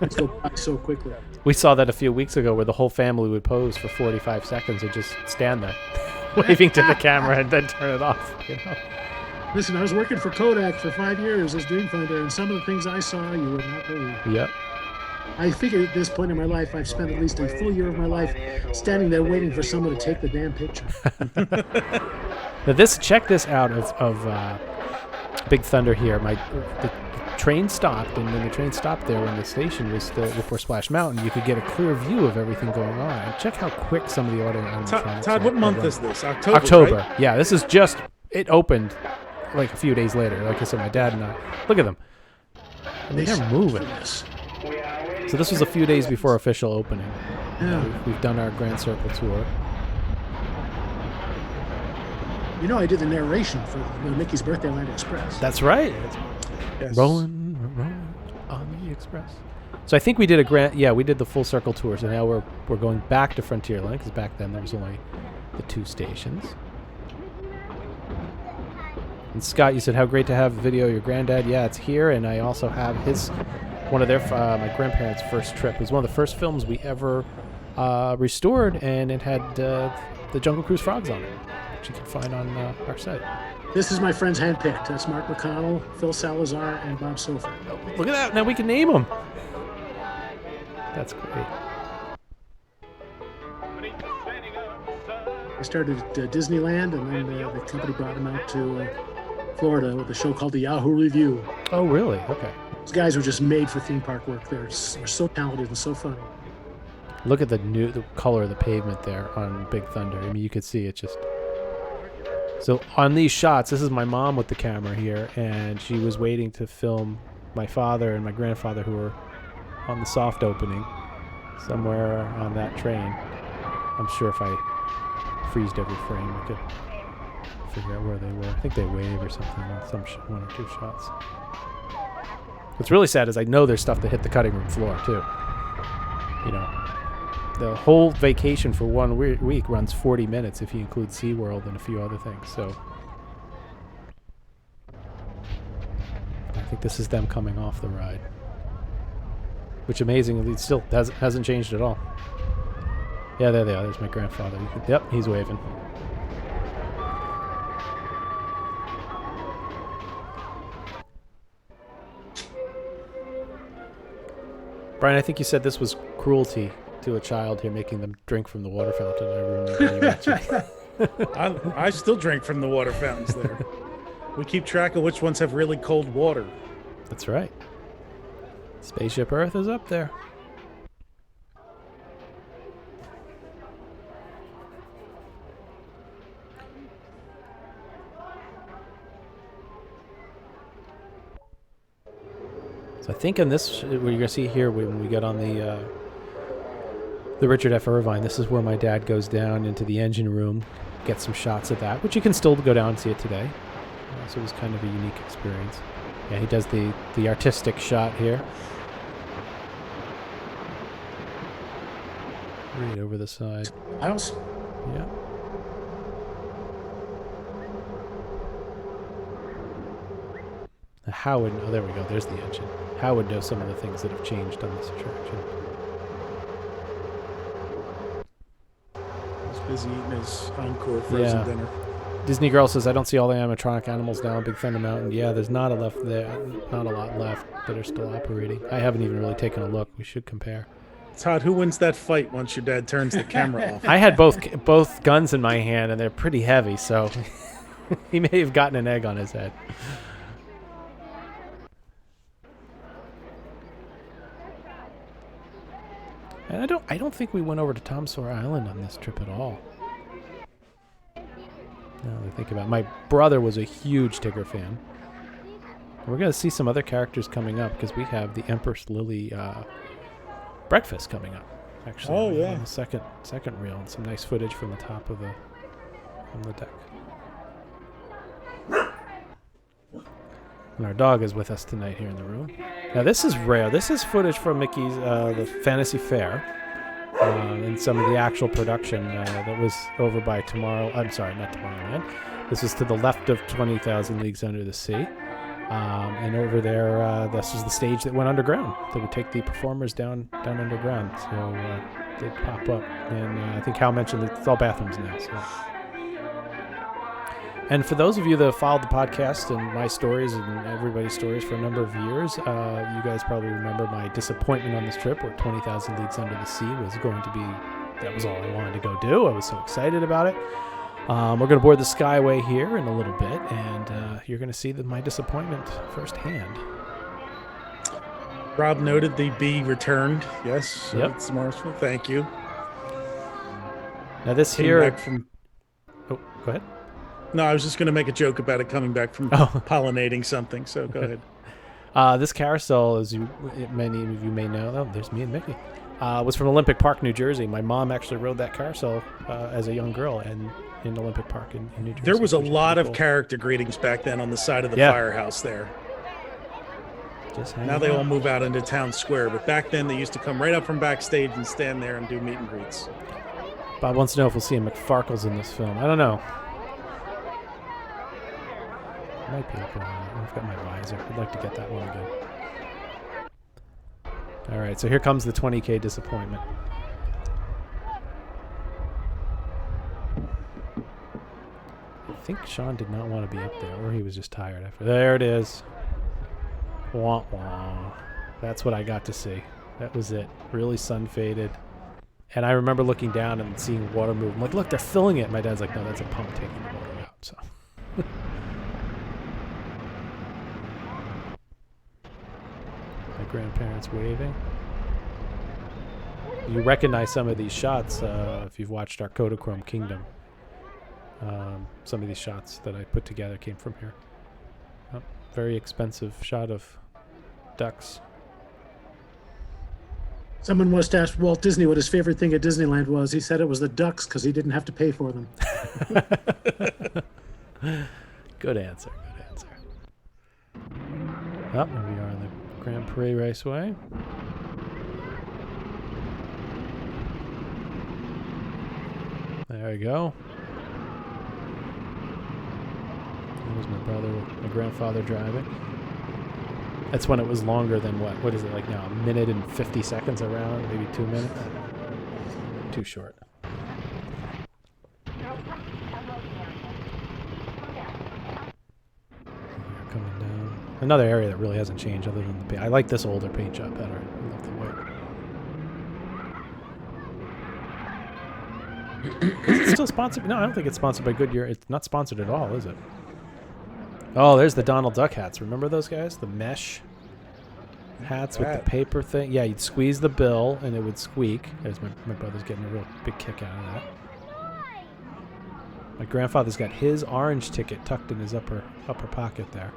It's go by so quickly. We saw that a few weeks ago where the whole family would pose for 45 seconds and just stand there, waving to the camera and then turn it off. You know? Listen, I was working for Kodak for 5 years as Dreamfinder, and some of the things I saw you would not believe. Yep. I figure at this point in my life, I've spent at least a full year of my life standing there waiting for someone to take the damn picture. Now check this out of Big Thunder here. The train stopped, and when the train stopped there, when the station was still before Splash Mountain, you could get a clear view of everything going on. And check how quick some of the audio animatronics Todd, what month is this? October. October. Right? Yeah, this is just, it opened like a few days later. Like I said, my dad and I, look at them. I mean, they're moving. So this was a few days before official opening. Yeah. We've done our Grand Circle tour. You know, I did the narration for the Mickey's Birthday Land Express. That's right. Yes. Rolling on the Express. So I think we did we did the full circle tour. So now we're going back to Frontierland because back then there was only the 2 stations. And Scott, you said how great to have a video of your granddad. Yeah, it's here, and I also have one of their my grandparents' first trip. It was one of the first films we ever restored, and it had the Jungle Cruise frogs on it, which you can find on our site. This is my friends handpicked. That's Mark McConnell, Phil Salazar, and Bob Sofer. Look at that! Now we can name them. That's great. I started at Disneyland, and then the company brought him out to Florida with a show called the Yahoo Review. Oh, really? Okay. Those guys were just made for theme park work. They're so talented and so funny. Look at the color of the pavement there on Big Thunder. I mean, you could see it just... So on these shots, this is my mom with the camera here, and she was waiting to film my father and my grandfather who were on the soft opening somewhere on that train. I'm sure if I freezed every frame, I could figure out where they were. I think they wave or something on some one or 2 shots. What's really sad is I know there's stuff that hit the cutting room floor too. You know, the whole vacation for 1 week runs 40 minutes if you include SeaWorld and a few other things. So I think this is them coming off the ride, which amazingly still hasn't changed at all. Yeah, there they are. There's my grandfather. Yep, he's waving. Brian, I think you said this was cruelty to a child here, making them drink from the water fountain. I remember you mentioned. I still drink from the water fountains there. We keep track of which ones have really cold water. That's right. Spaceship Earth is up there. So I think in this, what you're going to see here when we get on the Richard F. Irvine, this is where my dad goes down into the engine room, gets some shots of that, which you can still go down and see it today. So it was kind of a unique experience. Yeah, he does the artistic shot here. Right over the side. House? Yeah. How would... Oh, there we go. There's the engine. How would know some of the things that have changed on this attraction. He's busy eating his encore frozen dinner. Disney Girl says, I don't see all the animatronic animals now on Big Thunder Mountain. Yeah, there's not a lot left that are still operating. I haven't even really taken a look. We should compare. Todd, who wins that fight once your dad turns the camera off? I had both guns in my hand, and they're pretty heavy, so he may have gotten an egg on his head. And I don't think we went over to Tom Sawyer Island on this trip at all. Now that I think about it. My brother was a huge Tigger fan. We're going to see some other characters coming up because we have the Empress Lily breakfast coming up. Actually, oh yeah, on the second reel, and some nice footage from the top of the deck. And our dog is with us tonight here in the room. Now this is rare. This is footage from Mickey's the Fantasy Fair and some of the actual production that was over by I'm sorry, not Tomorrowland. This is to the left of 20,000 Leagues Under the Sea. And over there, this was the stage that went underground. That would take the performers down underground. So they'd pop up. And I think Hal mentioned that it's all bathrooms now. So. And for those of you that have followed the podcast and my stories and everybody's stories for a number of years, you guys probably remember my disappointment on this trip where 20,000 Leagues Under the Sea was going to be, that was all I wanted to go do. I was so excited about it. We're going to board the Skyway here in a little bit, and you're going to see my disappointment firsthand. Rob noted the B returned. Yes, so yep. It's Marshall. Thank you. Now this Came here... back from... Oh, go ahead. No, I was just going to make a joke about it coming back from pollinating something, so go ahead. This carousel, as many of you may know, there's me and Mickey. was from Olympic Park, New Jersey. My mom actually rode that carousel as a young girl and in Olympic Park in New Jersey. There was a lot of character greetings back then on the side of the firehouse there. Now they all move out into town square, but back then they used to come right up from backstage and stand there and do meet and greets. Bob wants to know if we'll see a McFarkles in this film. I don't know. Might be up on it. I've got my visor. I'd like to get that one again. All right, so here comes the 20K disappointment. I think Sean did not want to be up there, or he was just tired after. There it is. Wah, wah. That's what I got to see. That was it. Really sun-faded. And I remember looking down and seeing water move. I'm like, look, they're filling it. My dad's like, no, that's a pump taking the water out. So. My grandparents waving. You recognize some of these shots if you've watched our Kodachrome Kingdom. Some of these shots that I put together came from here. Oh, very expensive shot of ducks. Someone once asked Walt Disney what his favorite thing at Disneyland was. He said it was the ducks because he didn't have to pay for them. Good answer. Good answer. Oh, here we are on the Grand Prix Raceway. There we go. There's my brother, my grandfather driving. That's when it was longer than what is it like now? 1 minute and 50 seconds around, maybe 2 minutes? Too short. Coming down. Another area that really hasn't changed other than the paint. I like this older paint job better. I love the white. Is it still sponsored? No, I don't think it's sponsored by Goodyear. It's not sponsored at all, is it? Oh, there's the Donald Duck hats. Remember those guys? The mesh hats with the paper thing. Yeah, you'd squeeze the bill and it would squeak. There's my brother's getting a real big kick out of that. My grandfather's got his orange ticket tucked in his upper pocket there.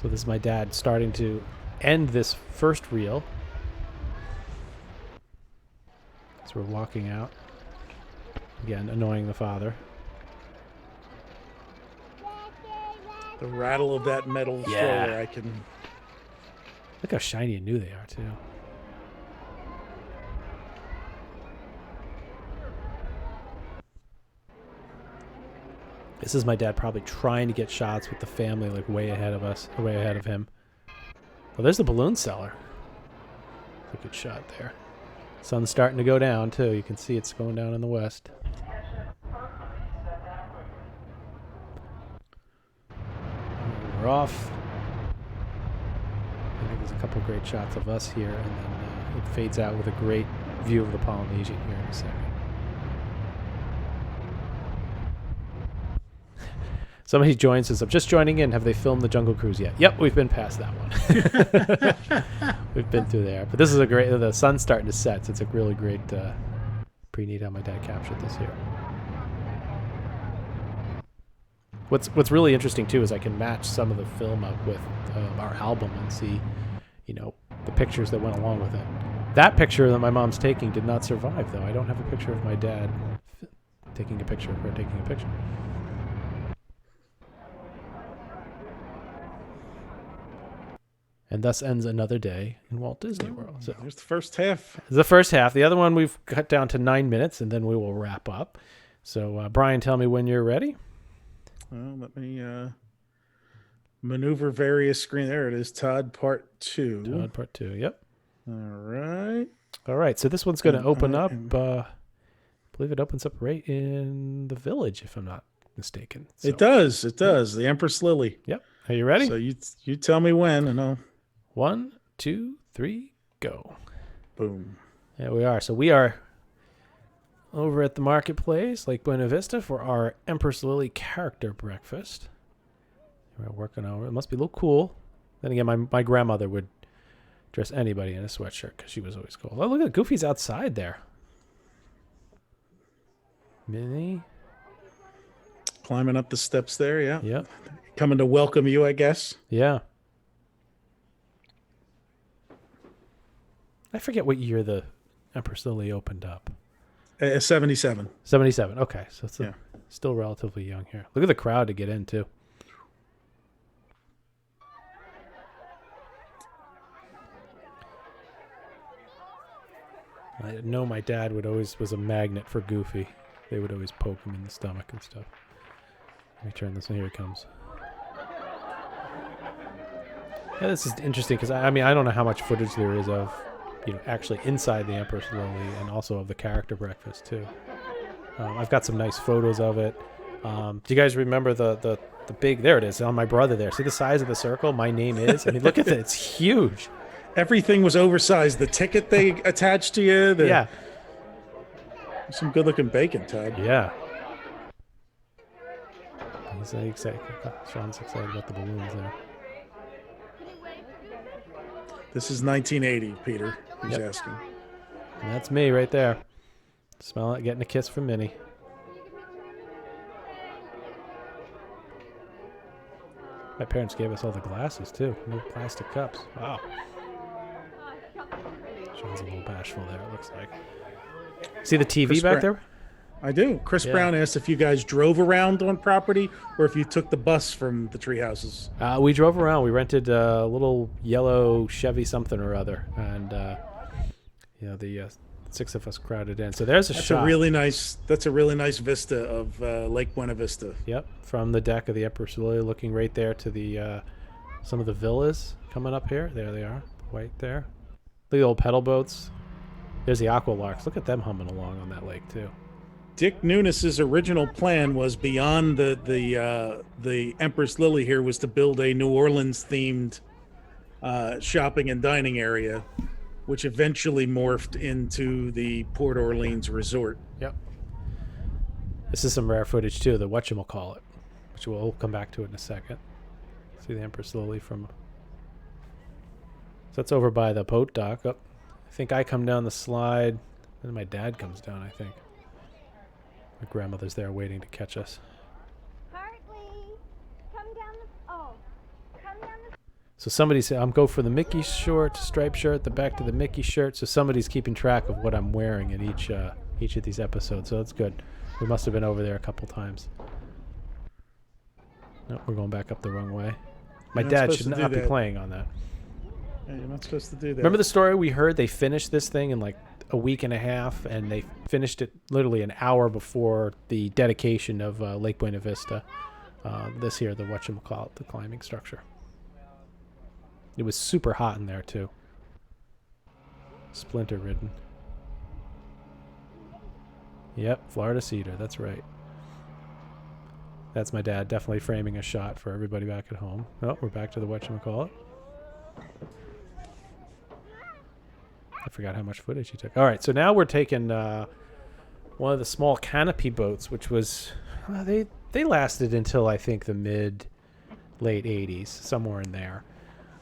So this is my dad starting to end this first reel. So we're walking out. Again, annoying the father. The rattle of that metal stroller, I can... Look how shiny and new they are, too. This is my dad probably trying to get shots with the family, like way ahead of us, way ahead of him. Well, there's the balloon cellar. That's a good shot there. Sun's starting to go down, too. You can see it's going down in the west. We're off. I think there's a couple great shots of us here, and then it fades out with a great view of the Polynesian here in a second. Somebody joins us. I'm just joining in. Have they filmed the Jungle Cruise yet? Yep, we've been past that one. We've been through there. But this is a great... The sun's starting to set, so it's a really great... pretty neat how my dad captured this here. What's really interesting, too, is I can match some of the film up with our album and see, you know, the pictures that went along with it. That picture that my mom's taking did not survive, though. I don't have a picture of my dad taking a picture of her taking a picture. And thus ends another day in Walt Disney World. So there's the first half. The first half. The other one we've cut down to 9 minutes, and then we will wrap up. So, Brian, tell me when you're ready. Well, let me maneuver various screen. There it is. Todd Part 2. Todd Part 2, yep. All right. All right, so this one's going to open up. I believe it opens up right in the village, if I'm not mistaken. So. It does. It does. The Empress Lily. Yep. Are you ready? So you tell me when, and I'll... 1, 2, 3, go. Boom. There we are. So we are over at the marketplace, Lake Buena Vista, for our Empress Lily character breakfast. We're working over. It must be a little cool. Then again, my grandmother would dress anybody in a sweatshirt because she was always cold. Oh, look at Goofy's outside there. Minnie. Climbing up the steps there, yeah. Yep. coming to welcome you, I guess. Yeah. I forget what year the Empress Lily opened up. 77. 77. Okay, so it's still relatively young here. Look at the crowd to get in too. I know my dad was a magnet for Goofy. They would always poke him in the stomach and stuff. Let me turn this on. Here he comes. Yeah, this is interesting because I mean I don't know how much footage there is of, actually inside the Empress Lily and also of the character breakfast too. I've got some nice photos of it. Do you guys remember the big? There it is on my brother there. See the size of the circle? My name is. I mean, look at that. It's huge. Everything was oversized. The ticket they attached to you. Yeah. Some good-looking bacon, Todd. Yeah. He's excited. Sean's excited about the balloons there. This is 1980, Peter. Who's asking? And that's me right there. Smell it, getting a kiss from Minnie. My parents gave us all the glasses too. No plastic cups. Wow. Sean's a little bashful there, it looks like. See the TV back there? I do. Chris Brown asked if you guys drove around on property or if you took the bus from the tree houses. We drove around. We rented a little yellow Chevy something or other, and the 6 of us crowded in. So there's a shot. That's a really nice vista of Lake Buena Vista. Yep, from the deck of the Empress Lily, looking right there to the some of the villas coming up here. There they are, right there. Look at the old pedal boats. There's the aqua larks. Look at them humming along on that lake too. Dick Nunes's original plan was beyond the Empress Lily here was to build a New Orleans themed shopping and dining area, which eventually morphed into the Port Orleans Resort. Yep. This is some rare footage too, the whatchamacallit, which we'll come back to in a second. See the Empress Lily from... So that's over by the boat dock. Oh, I think I come down the slide, and my dad comes down, I think. My grandmother's there waiting to catch us. So somebody said, I'm go for the Mickey short, striped shirt, the back to the Mickey shirt. So somebody's keeping track of what I'm wearing in each of these episodes. So that's good. We must have been over there a couple times. No, we're going back up the wrong way. My dad should not be playing on that. Yeah, you're not supposed to do that. Remember the story we heard? They finished this thing in like a week and a half, and they finished it literally an hour before the dedication of Lake Buena Vista. This here, the whatchamacallit, the climbing structure. It was super hot in there too. Splinter ridden. Yep, Florida cedar, that's right. That's my dad definitely framing a shot for everybody back at home. Oh, we're back to the whatchamacallit. I forgot how much footage he took. All right, so now we're taking one of the small canopy boats, which was... they lasted until, I think, the mid-late 80s, somewhere in there.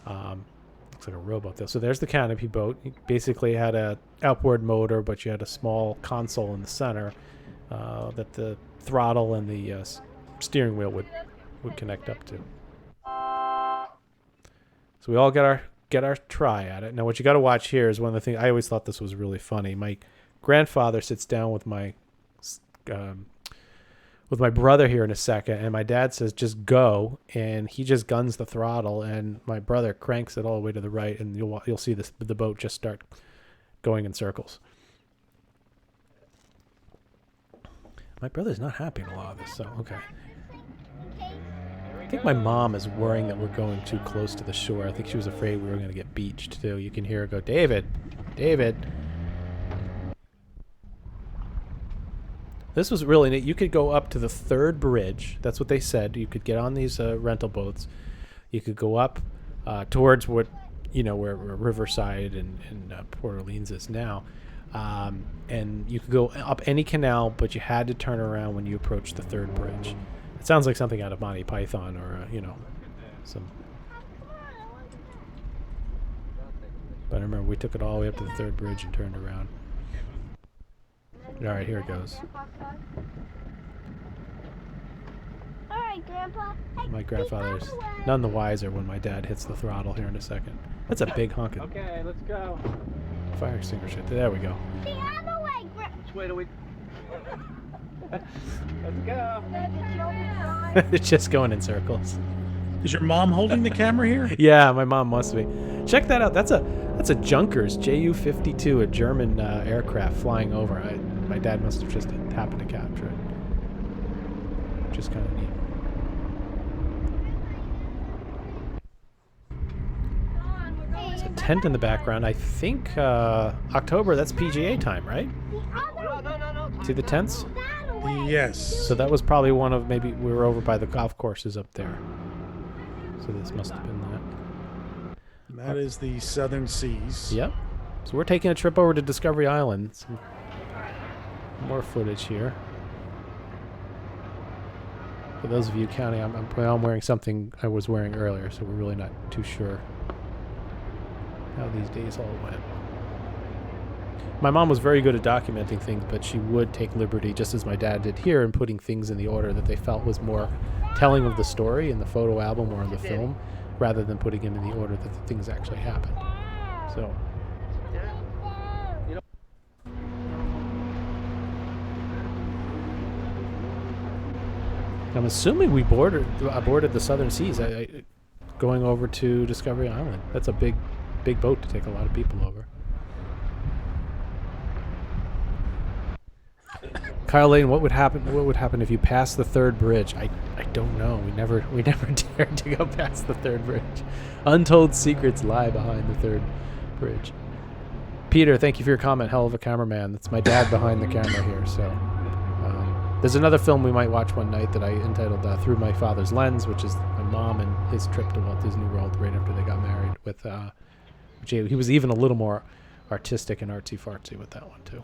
Looks like a rowboat, though. So there's the canopy boat. It basically had a outboard motor, but you had a small console in the center that the throttle and the steering wheel would connect up to. So we all get our try at it. Now, what you got to watch here is one of the things. I always thought this was really funny. My grandfather sits down with my brother here in a second, and my dad says, just go, and he just guns the throttle, and my brother cranks it all the way to the right, and you'll see the boat just start going in circles. My brother's not happy in a lot of this, so okay. I think my mom is worrying that we're going too close to the shore. I think she was afraid we were going to get beached, too. You can hear her go, David. This was really neat. You could go up to the third bridge. That's what they said. You could get on these rental boats. You could go up towards where Riverside and Port Orleans is now. And you could go up any canal, but you had to turn around when you approached the third bridge. It sounds like something out of Monty Python or, some... But I remember we took it all the way up to the third bridge and turned around. All right, here it goes. All right, Hey, Grandpa. Hey, My grandfather's none the wiser when my dad hits the throttle here in a second. That's a big honking Okay, let's go. fire extinguisher. There we go. The other way, Grandpa. Which way do we... Let's go. It's just going in circles. Is your mom holding the camera here? Yeah, my mom must be. Check that out. That's a Junkers Ju-52, a German aircraft flying over. My dad must have just happened to capture it. Just kind of neat. There's a tent in the background. I think October, that's PGA time, right? See the tents? Yes. So that was probably one of, maybe we were over by the golf courses up there. So this must have been that. That is the Southern Seas. Yep. So we're taking a trip over to Discovery Island. Some more footage here. For those of you counting, I'm wearing something I was wearing earlier, so we're really not too sure how these days all went. My mom was very good at documenting things, but she would take liberty, just as my dad did here, in putting things in the order that they felt was more telling of the story in the photo album or in the film, rather than putting them in the order that the things actually happened. So. I'm assuming we aborted the Southern Seas, going over to Discovery Island. That's a big boat to take a lot of people over. Kyle Lane, what would happen if you passed the third bridge? I don't know. We never dared to go past the third bridge. Untold secrets lie behind the third bridge. Peter, thank you for your comment. Hell of a cameraman. That's my dad behind the camera here. So there's another film we might watch one night that I entitled Through My Father's Lens, which is my mom and his trip to Walt Disney World right after they got married. With Jay, he was even a little more artistic and artsy fartsy with that one too.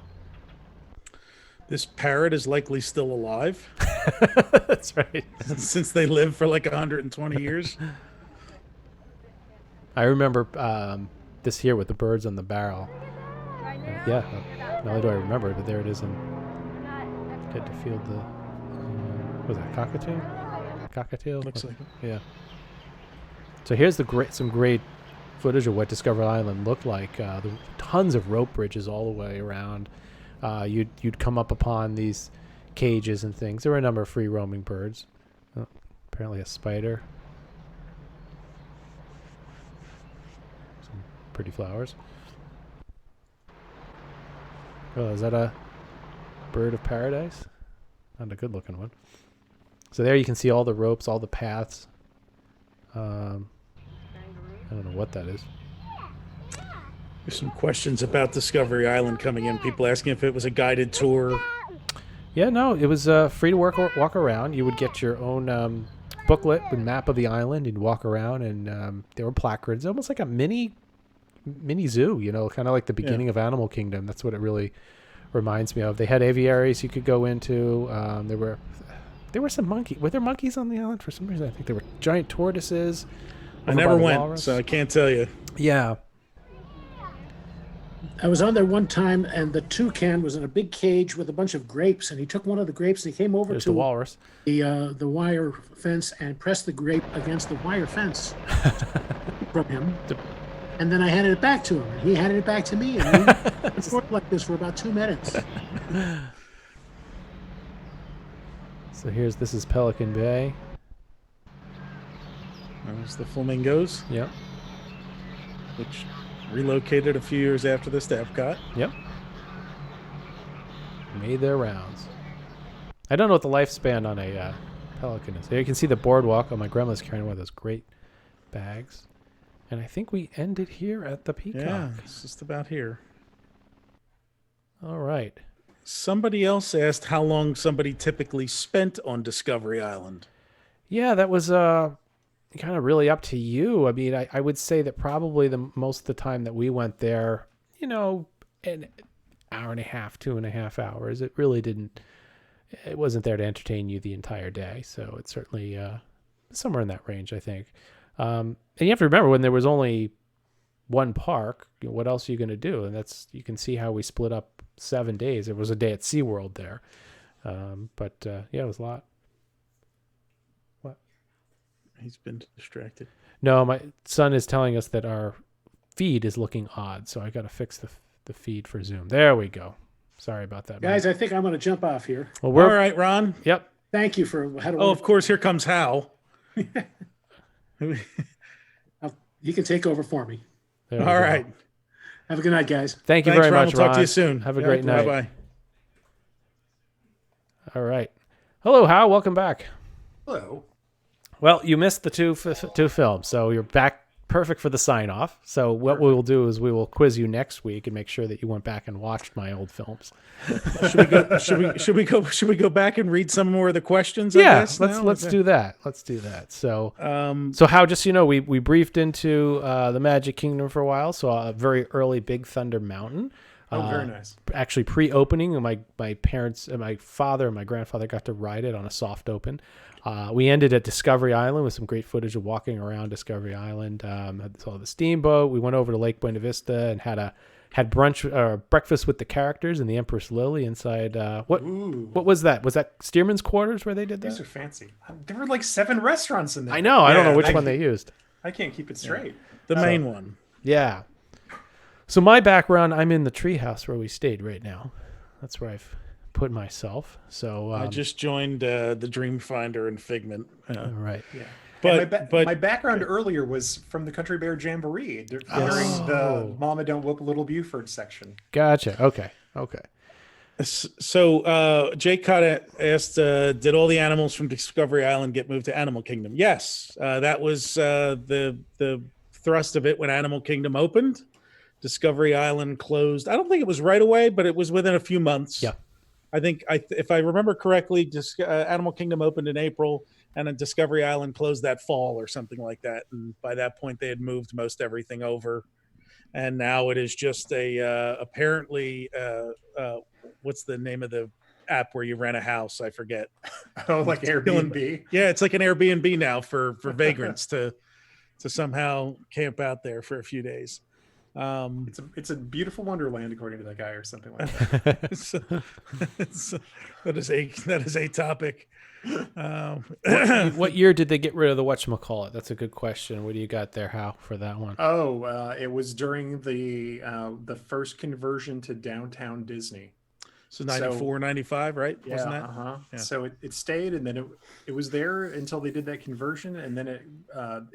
This parrot is likely still alive. That's right. Since they lived for like 120 years. I remember this here with the birds on the barrel. Yeah, not only do I remember it, but there it is in Get to Field the... was that cockatiel? Cockatiel? Looks like it. Yeah. So here's some great footage of what Discovery Island looked like. Tons of rope bridges all the way around. You'd come up upon these cages and things. There were a number of free roaming birds. Oh, apparently a spider. Some pretty flowers. Oh, is that a bird of paradise? Not a good looking one. So there you can see all the ropes, all the paths. I don't know what that is. There's some questions about Discovery Island coming in. People asking if it was a guided tour. Yeah, no, it was free to walk around. You would get your own booklet with map of the island. You'd walk around, and there were placards, almost like a mini zoo. You know, kind of like the beginning of Animal Kingdom. That's what it really reminds me of. They had aviaries you could go into. There were some monkeys. Were there monkeys on the island for some reason? I think there were giant tortoises. I never went, so I can't tell you. Yeah. I was on there one time, and the toucan was in a big cage with a bunch of grapes, and he took one of the grapes and he came over to the walrus, the wire fence, and pressed the grape against the wire fence from him. And then I handed it back to him, and he handed it back to me, and we went forth like this for about 2 minutes. So this is Pelican Bay. There's the flamingos. Yep. Which relocated a few years after this to Epcot. Yep. Made their rounds. I don't know what the lifespan on a pelican is. Here you can see the boardwalk. Oh, my grandma's carrying one of those great bags. And I think we ended here at the Peacock. Yeah, it's just about here. All right. Somebody else asked how long somebody typically spent on Discovery Island. Yeah, that was kind of really up to you. I mean, I would say that probably most of the time that we went there, you know, an hour and a half, 2.5 hours. It wasn't there to entertain you the entire day. So it's certainly somewhere in that range, I think. And you have to remember, when there was only one park, you know, what else are you going to do? And you can see how we split up 7 days. There was a day at SeaWorld there. But yeah, it was a lot. What? He's been distracted. No, my son is telling us that our feed is looking odd, so I got to fix the feed for Zoom. There we go. Sorry about that, Guys, Mike. I think I'm going to jump off here. Well, we're all right, Ron. Yep. Thank you for. Of course, here comes Hal. You can take over for me. There we All go. right. Have a good night, guys. Thank you Thanks, very Ron. much, We'll talk to Ron. you soon. Have a Yeah, great night. bye-bye. All right. Hello, Hal. Welcome back. Hello. Well, you missed the two films, so you're back perfect for the sign off. So what we will do is we will quiz you next week and make sure that you went back and watched my old films. Should we go back and read some more of the questions? Yeah, I guess, let's do that. Let's do that. So how, just so you know, we briefed into the Magic Kingdom for a while. So a very early Big Thunder Mountain. Oh, very nice. Actually, pre-opening, and my parents and my father and my grandfather got to ride it on a soft open. We ended at Discovery Island with some great footage of walking around Discovery Island. Saw the steamboat. We went over to Lake Buena Vista and had brunch or breakfast with the characters in the Empress Lily inside. What was that? Was that Stearman's Quarters where they did that? These are fancy. There were like 7 restaurants in there. I know. I don't know which one they used. I can't keep it straight. The main one. Yeah. So my background, I'm in the treehouse where we stayed right now. That's where I've put myself. So I just joined the Dreamfinder and Figment. Right. Yeah. But my background earlier was from the Country Bear Jamboree during the Mama Don't Whoop Little Buford section. Gotcha. Okay. So Jake Cotta asked, did all the animals from Discovery Island get moved to Animal Kingdom? Yes. That was the thrust of it when Animal Kingdom opened. Discovery Island closed. I don't think it was right away, but it was within a few months. Yeah. I think if I remember correctly, Animal Kingdom opened in April and then Discovery Island closed that fall or something like that. And by that point, they had moved most everything over. And now it is just apparently, what's the name of the app where you rent a house? I forget. Oh, like Airbnb? Yeah, it's like an Airbnb now for vagrants to somehow camp out there for a few days. It's a beautiful wonderland according to that guy or something like that. That is a topic. What year did they get rid of the whatchamacallit? That's a good question. What do you got there, Hal, for that one? It was during the first conversion to downtown Disney. So 94, 95, right? Yeah, wasn't that? Yeah. So it stayed, and then it was there until they did that conversion, and then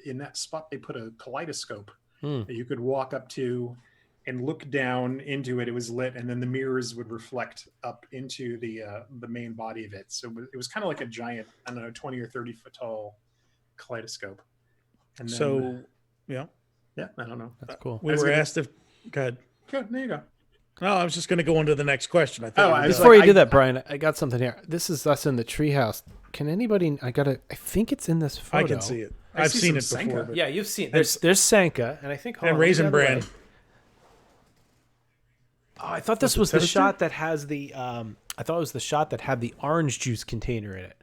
in that spot they put a kaleidoscope that you could walk up to and look down into it. It was lit, and then the mirrors would reflect up into the main body of it. So it was kind of like a giant, I don't know, 20 or 30 foot tall kaleidoscope. And then, yeah, I don't know. That's cool. We were asked if. Go ahead. Good. There you go. No, I was just going to go on to the next question. Before you do that, Brian, I got something here. This is us in the treehouse. Can anybody? I think it's in this photo. I can see it. I've seen it before. Yeah, you've seen. There's Sanka, and I think Raisin Bran. Oh, I thought this was the shot that has the. I thought it was the shot that had the orange juice container in it.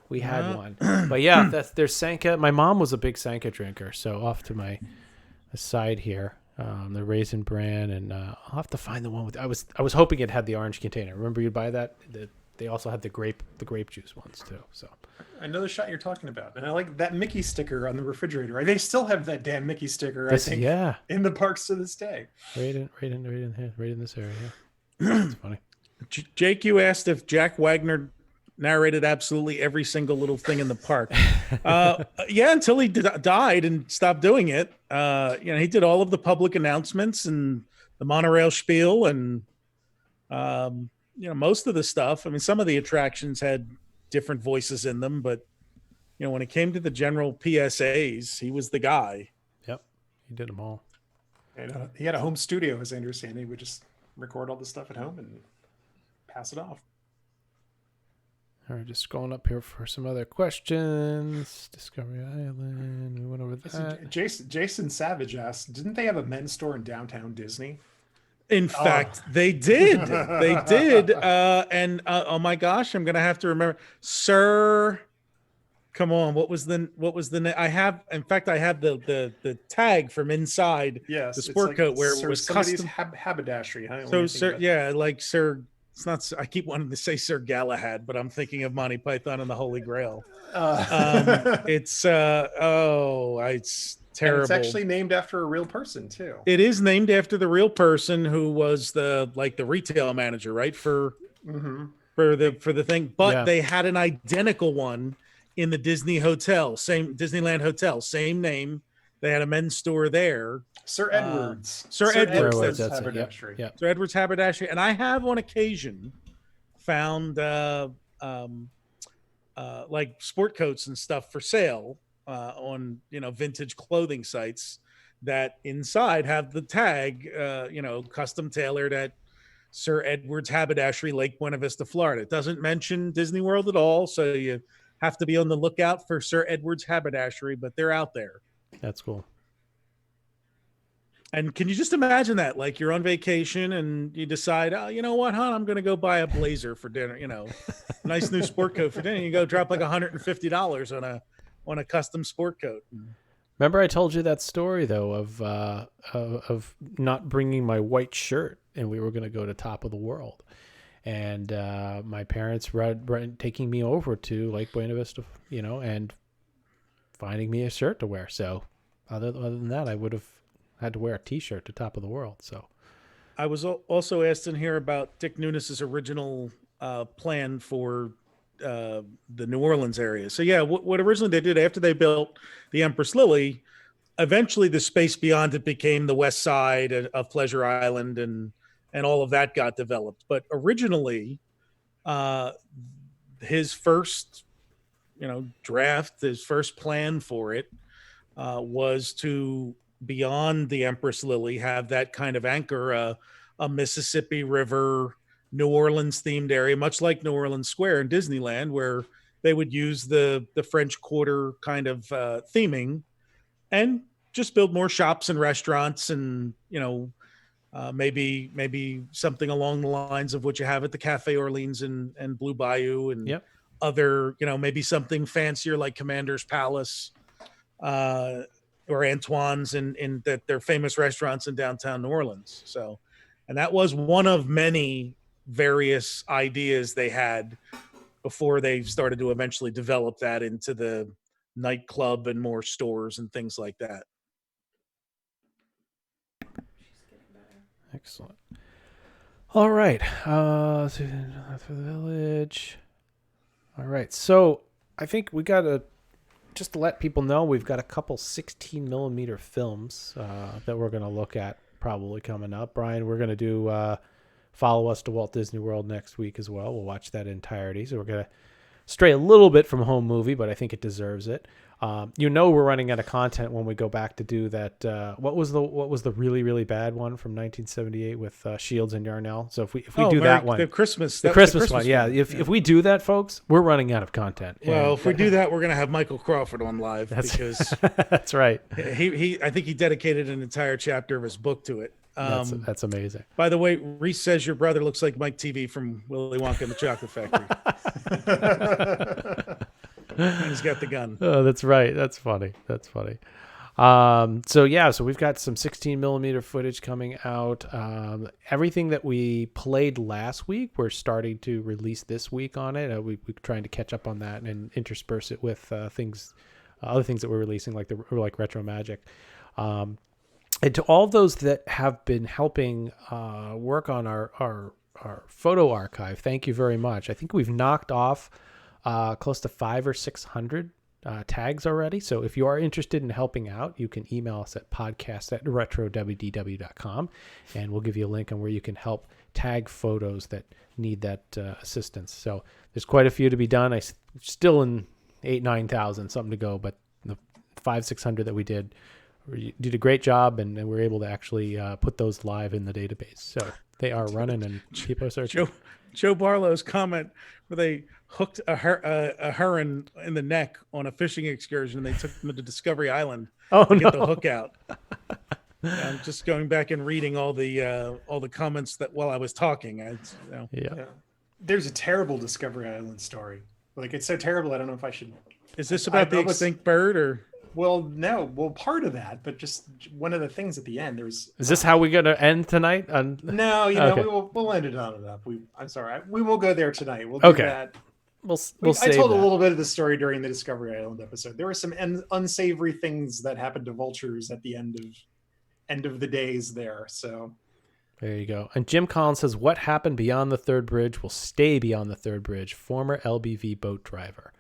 We had one, but yeah, there's Sanka. My mom was a big Sanka drinker, so off to my side here, the Raisin Bran, and I'll have to find the one with. I was hoping it had the orange container. Remember you'd buy that? They also had the grape juice ones too. So I know the shot you're talking about, and I like that Mickey sticker on the refrigerator. They still have that damn Mickey sticker. I think, in the parks to this day. Right in this area. That's funny. Jake, you asked if Jack Wagner narrated absolutely every single little thing in the park. Yeah, until he died and stopped doing it. He did all of the public announcements and the monorail spiel and. Most of the stuff. I mean, some of the attractions had different voices in them, but when it came to the general PSAs, he was the guy. Yep, he did them all. And he had a home studio, as I understand. He would just record all the stuff at home and pass it off. All right, just going up here for some other questions. Discovery Island. We went over that. Jason Savage asked, "Didn't they have a men's store in downtown Disney?" In fact, they did. They did. And oh my gosh, I'm gonna have to remember, Sir. Come on, what was the name? I have the tag from inside. Yes, the sport coat where it was custom haberdashery. Huh? So Sir, yeah, like Sir It's not. I keep wanting to say Sir Galahad, but I'm thinking of Monty Python and the Holy Grail. It's it's terrible. And it's actually named after a real person too. It is named after the real person who was the retail manager, right? For the thing, but they had an identical one in the Disney hotel, same Disneyland hotel, same name. They had a men's store there. Sir Edwards. Sir Edwards haberdashery. Yep. Sir Edwards haberdashery, and I have on occasion found like sport coats and stuff for sale on vintage clothing sites that inside have the tag custom tailored at Sir Edwards Haberdashery, Lake Buena Vista, Florida. It doesn't mention Disney World at all, so you have to be on the lookout for Sir Edwards Haberdashery, but they're out there. That's cool. And can you just imagine that? Like you're on vacation and you decide, oh, you know what, hon, I'm going to go buy a blazer for dinner, nice new sport coat for dinner. You go drop like $150 on a custom sport coat. Remember I told you that story though of not bringing my white shirt, and we were going to go to Top of the World, and my parents were taking me over to Lake Buena Vista, and finding me a shirt to wear. So other than that, I would have had to wear a T-shirt to Top of the World. So I was also asked in here about Dick Nunes's original plan for the New Orleans area. So yeah, what originally they did after they built the Empress Lily, eventually the space beyond it became the west side of Pleasure Island, and all of that got developed. But originally, his first draft, his first plan for it was to, beyond the Empress Lily, have that kind of anchor a Mississippi River, New Orleans themed area, much like New Orleans Square in Disneyland, where they would use the French Quarter kind of theming, and just build more shops and restaurants, and maybe something along the lines of what you have at the Cafe Orleans and Blue Bayou, and other, maybe something fancier like Commander's Palace or Antoine's in that they're famous restaurants in downtown New Orleans. So, and that was one of many various ideas they had before they started to eventually develop that into the nightclub and more stores and things like that. Excellent. All right. For the village. All right. So I think we got to, just to let people know, we've got a couple 16 millimeter films that we're going to look at probably coming up. Brian, we're going to do Follow Us to Walt Disney World next week as well. We'll watch that entirety. So we're going to stray a little bit from home movie, but I think it deserves it. We're running out of content when we go back to do that. What was the really, really bad one from 1978 with Shields and Yarnell? So if we do that one, the Christmas one, yeah. If we do that, folks, we're running out of content. Well, if we do that, we're going to have Michael Crawford on live because that's right. I think he dedicated an entire chapter of his book to it. That's amazing. By the way, Reese says your brother looks like Mike TV from Willy Wonka and the Chocolate Factory. And he's got the gun. Oh, that's right. That's funny. So we've got some 16 millimeter footage coming out. Everything that we played last week, we're starting to release this week on it. We're trying to catch up on that and intersperse it with other things that we're releasing, like Retro Magic. And to all those that have been helping work on our photo archive, thank you very much. I think we've knocked off close to 500 or 600 tags already. So if you are interested in helping out, you can email us at podcast@retrowdw.com, and we'll give you a link on where you can help tag photos that need that assistance. So there's quite a few to be done. I still in 8,000-9,000 something to go, but the 500-600 that we did a great job, and we were able to actually put those live in the database. So they are running, and people are searching. Joe Barlow's comment where they hooked a heron in the neck on a fishing excursion, and they took him to Discovery Island to get the hook out. I'm just going back and reading all the comments that while I was talking. Yeah. There's a terrible Discovery Island story. Like, it's so terrible, I don't know if I should. Is this about the extinct bird or? Well, no, part of that, but just one of the things at the end. There's. Is this how we're gonna end tonight? No, Okay. we'll end it on it up. I'm sorry, we will go there tonight. We'll do that. We'll I save told that. a little bit of the story during the Discovery Island episode. There were some unsavory things that happened to vultures at the end of the days there. So there you go. And Jim Collins says, "What happened beyond the third bridge will stay beyond the third bridge." Former LBV boat driver.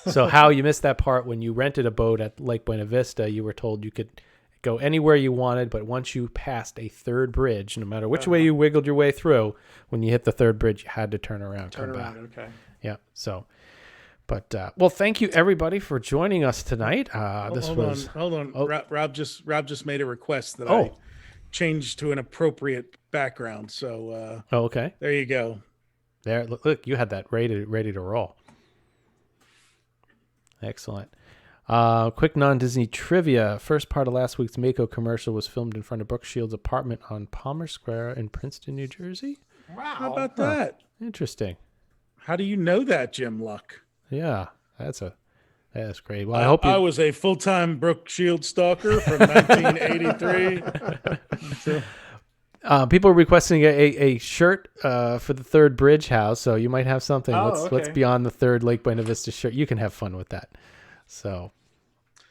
So how you missed that part when you rented a boat at Lake Buena Vista, you were told you could go anywhere you wanted, but once you passed a third bridge, no matter which way you wiggled your way through, when you hit the third bridge, you had to turn around. Come back. Okay. Yeah. So, but well, thank you everybody for joining us tonight. Hold on. Oh. Rob just made a request that I change to an appropriate background. So okay. There you go. There, look, you had that ready to roll. Excellent. Quick non-Disney trivia. First part of last week's Mako commercial was filmed in front of Brooke Shields' apartment on Palmer Square in Princeton, New Jersey. Wow. How about that? Interesting. How do you know that, Jim Luck? Yeah, that's great. Well, I hope I was a full-time Brooke Shields stalker from 1983. People are requesting a shirt for the third bridge house, so you might have something. Let's beyond the third Lake Buena Vista shirt. You can have fun with that. So,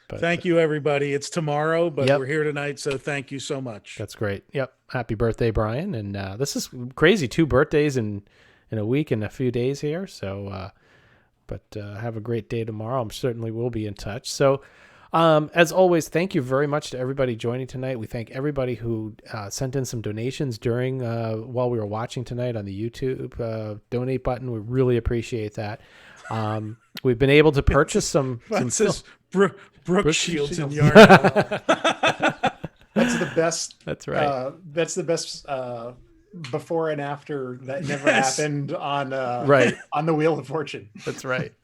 thank you, everybody. It's tomorrow, but we're here tonight, so thank you so much. That's great. Yep. Happy birthday, Brian. And this is crazy. 2 birthdays in a week and a few days here. So, have a great day tomorrow. I'm certainly will be in touch. So, as always, thank you very much to everybody joining tonight. We thank everybody who sent in some donations during while we were watching tonight on the YouTube donate button. We really appreciate that. We've been able to purchase some Brooke Shields in Yarnell. That's the best. That's right. That's the best before and after that never happened on on the Wheel of Fortune. That's right.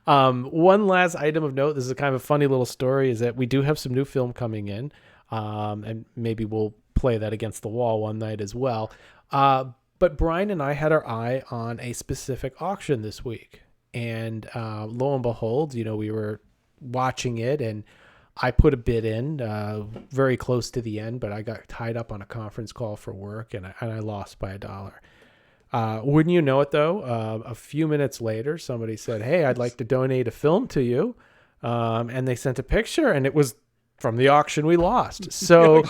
One last item of note, this is a kind of a funny little story, is that we do have some new film coming in, and maybe we'll play that against the wall one night as well. But Brian and I had our eye on a specific auction this week, and lo and behold, we were watching it, and I put a bid in very close to the end, but I got tied up on a conference call for work, and I lost by $1. Wouldn't you know it, though, a few minutes later, somebody said, "Hey, I'd like to donate a film to you." And they sent a picture, and it was from the auction we lost. So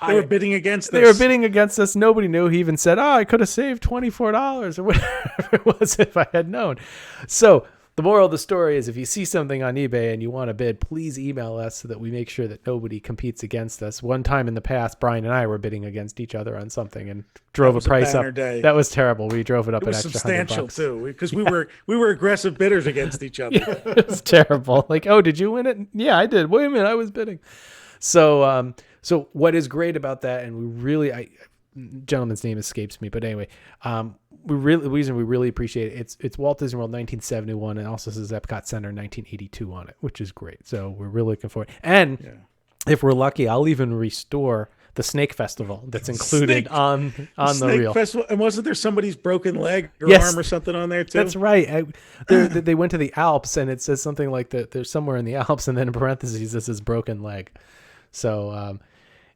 they were bidding against us. They were bidding against us. Nobody knew. He even said, "Oh, I could have saved $24 or whatever it was if I had known." So the moral of the story is, if you see something on eBay and you want to bid, please email us so that we make sure that nobody competes against us. One time in the past, Brian and I were bidding against each other on something and drove a price up. Day. That was terrible. We drove it up an extra substantial $100 too, because we were aggressive bidders against each other. It was terrible. Like, "Oh, did you win it?" "Yeah, I did." "Wait a minute, I was bidding." So, so what is great about that, and we really, gentleman's name escapes me, but anyway, the reason we really appreciate it, it's Walt Disney World 1971, and also says Epcot Center 1982 on it, which is great. So we're really looking forward. And if we're lucky, I'll even restore the Snake Festival that's included on the reel. Festival. And wasn't there somebody's broken leg or arm or something on there too? That's right. They went to the Alps, and it says something like that. There's somewhere in the Alps, and then in parentheses this is broken leg. So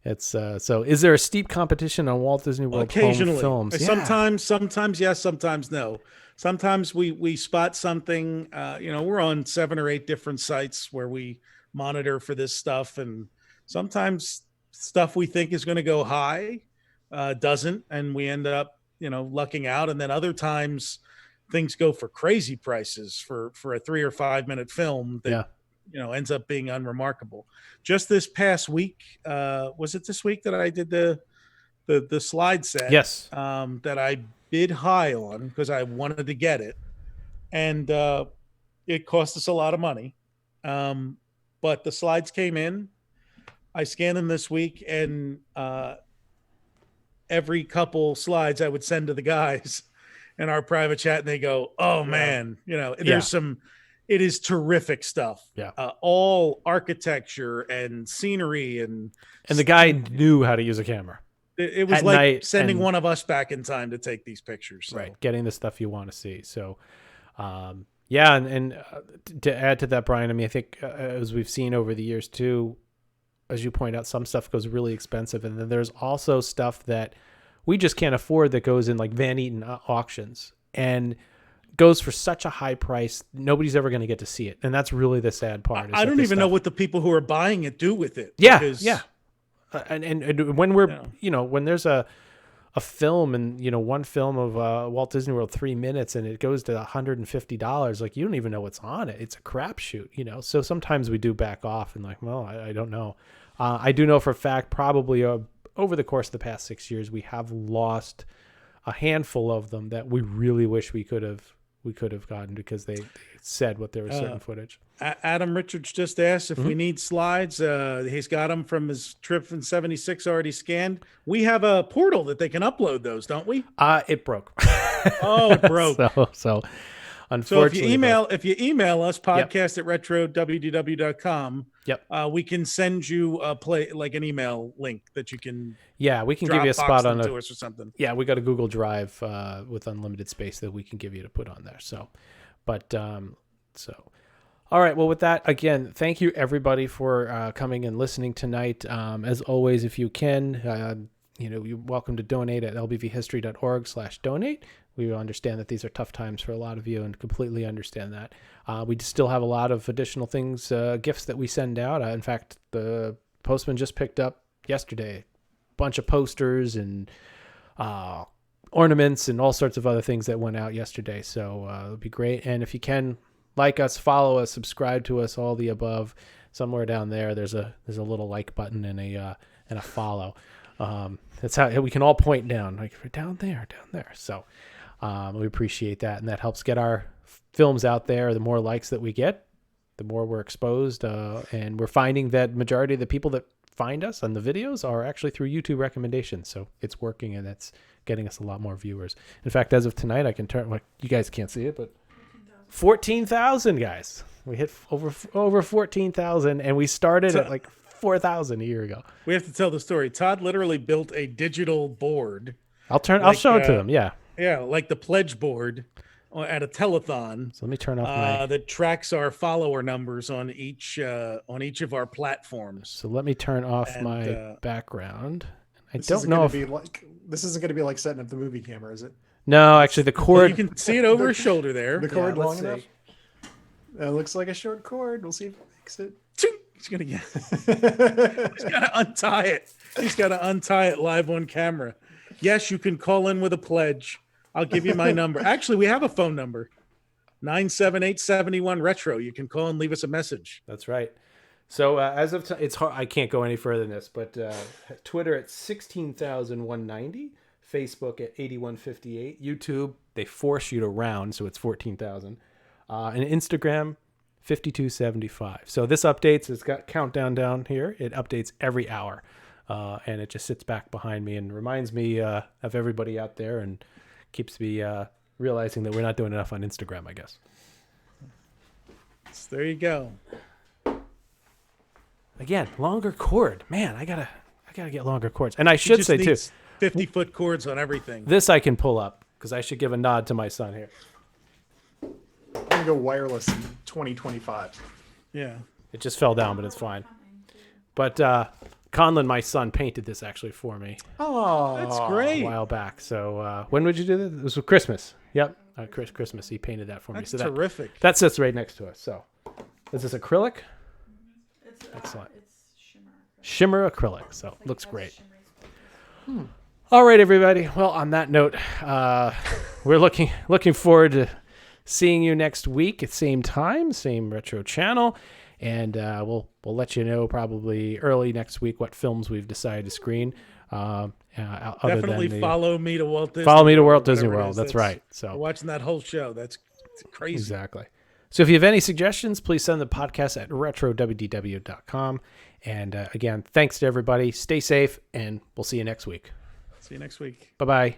it's so. Is there a steep competition on Walt Disney World occasionally home films? Sometimes yes, sometimes no. Sometimes we spot something. We're on 7 or 8 different sites where we monitor for this stuff, and sometimes stuff we think is going to go high doesn't, and we end up lucking out. And then other times things go for crazy prices for a 3 or 5 minute film that ends up being unremarkable. Just this past week, was it this week that I did the slide set? Yes. That I bid high on because I wanted to get it, and it cost us a lot of money. But the slides came in. I scanned them this week, and every couple slides I would send to the guys in our private chat, and they go, "Oh man, there's some." It is terrific stuff. Yeah. All architecture and scenery and the guy knew how to use a camera. It was like sending one of us back in time to take these pictures. So. Right. Getting the stuff you want to see. So, Yeah, and to add to that, Brian, I mean, I think as we've seen over the years too, as you point out, some stuff goes really expensive, and then there's also stuff that we just can't afford that goes in like Van Eaton auctions and goes for such a high price. Nobody's ever going to get to see it, and that's really the sad part. I don't even know what the people who are buying it do with it. Yeah, because, yeah. And when we're when there's a film and one film of Walt Disney World 3 minutes and it goes to $150, like you don't even know what's on it. It's a crapshoot, So sometimes we do back off and like, well, I don't know. I do know for a fact, probably over the course of the past 6 years, we have lost a handful of them that we really wish we could have gotten because they said what there was certain footage. Adam Richards just asked if we need slides. He's got them from his trip from 76 already scanned. We have a portal that they can upload those, don't we? It broke. Oh, it broke. So unfortunately, if you email us podcast at retro.wdw.com, we can send you an email link that you can. Yeah, we can give you a spot on us or something. Yeah, we got a Google Drive with unlimited space that we can give you to put on there. All right. Well, with that, again, thank you everybody for coming and listening tonight. As always, if you can, you're welcome to donate at lbvhistory.org/donate. We understand that these are tough times for a lot of you and completely understand that. We still have a lot of additional things, gifts that we send out. In fact, the postman just picked up yesterday a bunch of posters and ornaments and all sorts of other things that went out yesterday. So it'll be great. And if you can, like us, follow us, subscribe to us, all the above. Somewhere down there, there's a little like button and a follow. That's how we can all point down, like down there. So we appreciate that, and that helps get our films out there. The more likes that we get, the more we're exposed, and we're finding that majority of the people that find us on the videos are actually through YouTube recommendations. So it's working, and that's getting us a lot more viewers. In fact, as of tonight, I can turn. Like you guys can't see it, but 14,000 guys. We hit over 14,000, and we started at like 4,000 a year ago. We have to tell the story. Todd literally built a digital board. I'll show it to them. Yeah. Yeah, like the pledge board at a telethon. So let me turn off my that tracks our follower numbers on each of our platforms. So let me turn off my background. This isn't going to be like setting up the movie camera, is it? No, actually, the cord. You can see it over his shoulder there. The cord long enough. It looks like a short cord. We'll see if it makes it. He's got to untie it. He's got to untie it live on camera. Yes, you can call in with a pledge. I'll give you my number. Actually, we have a phone number. 978-71-RETRO. You can call and leave us a message. That's right. So as of it's hard. I can't go any further than this, but Twitter at 16,190, Facebook at 8158, YouTube they force you to round, so it's 14,000, and Instagram 5275. So this updates. It's got countdown down here. It updates every hour, and it just sits back behind me and reminds me of everybody out there and keeps me realizing that we're not doing enough on Instagram, I guess. So there you go. Again, longer cord. Man, I gotta get longer cords. And I should say too, 50-foot cords on everything. This I can pull up because I should give a nod to my son here. I'm gonna go wireless in 2025. Yeah, it just fell down, but it's fine. But Conlon, my son, painted this actually for me. Oh, that's great! A while back. So when would you do this? It was for Christmas. Yep, Christmas. He painted that for me. That's terrific. That sits right next to us. So is this acrylic? Excellent. It's shimmer acrylic. So looks great. All right, everybody. Well, on that note, we're looking forward to seeing you next week at same time, same retro channel, and we'll let you know probably early next week what films we've decided to screen. Definitely follow me to Walt Disney. Follow me to Walt Disney World. That's right. So watching that whole show, that's crazy. Exactly. So if you have any suggestions, please send the podcast at retro.wdw.com. And again, thanks to everybody. Stay safe, and we'll see you next week. See you next week. Bye-bye.